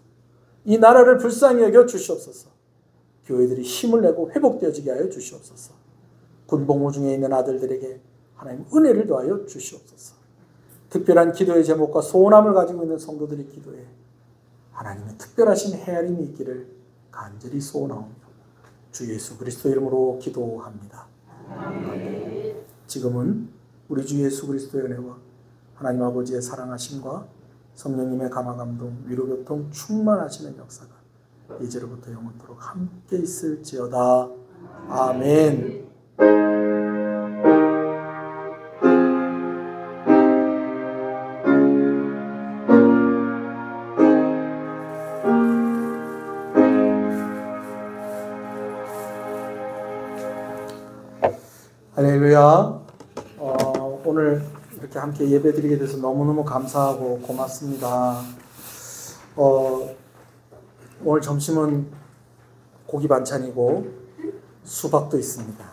Speaker 1: 이 나라를 불쌍히 여겨 주시옵소서. 교회들이 힘을 내고 회복되어지게 하여 주시옵소서. 군복무 중에 있는 아들들에게 하나님 은혜를 더하여 주시옵소서. 특별한 기도의 제목과 소원함을 가지고 있는 성도들의 기도에 하나님의 특별하신 헤아림이 있기를 간절히 소원하오며 주 예수 그리스도 이름으로 기도합니다. 아멘. 지금은 우리 주 예수 그리스도의 은혜와 하나님 아버지의 사랑하심과 성령님의 감화감동 위로교통 충만하시는 역사가 이제로부터 영원토록 함께 있을지어다. 아멘. 할렐루야. 오늘 이렇게 함께 예배드리게 돼서 너무너무 감사하고 고맙습니다. 오늘 점심은 고기 반찬이고 수박도 있습니다.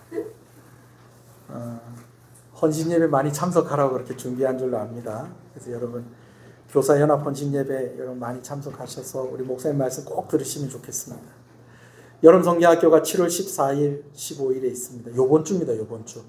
Speaker 1: 헌신예배 많이 참석하라고 그렇게 준비한 줄로 압니다. 그래서 여러분 교사연합 헌신예배 여러분 많이 참석하셔서 우리 목사님 말씀 꼭 들으시면 좋겠습니다. 여름성경학교가 7월 14일, 15일에 있습니다. 요번 주입니다. 요번 주.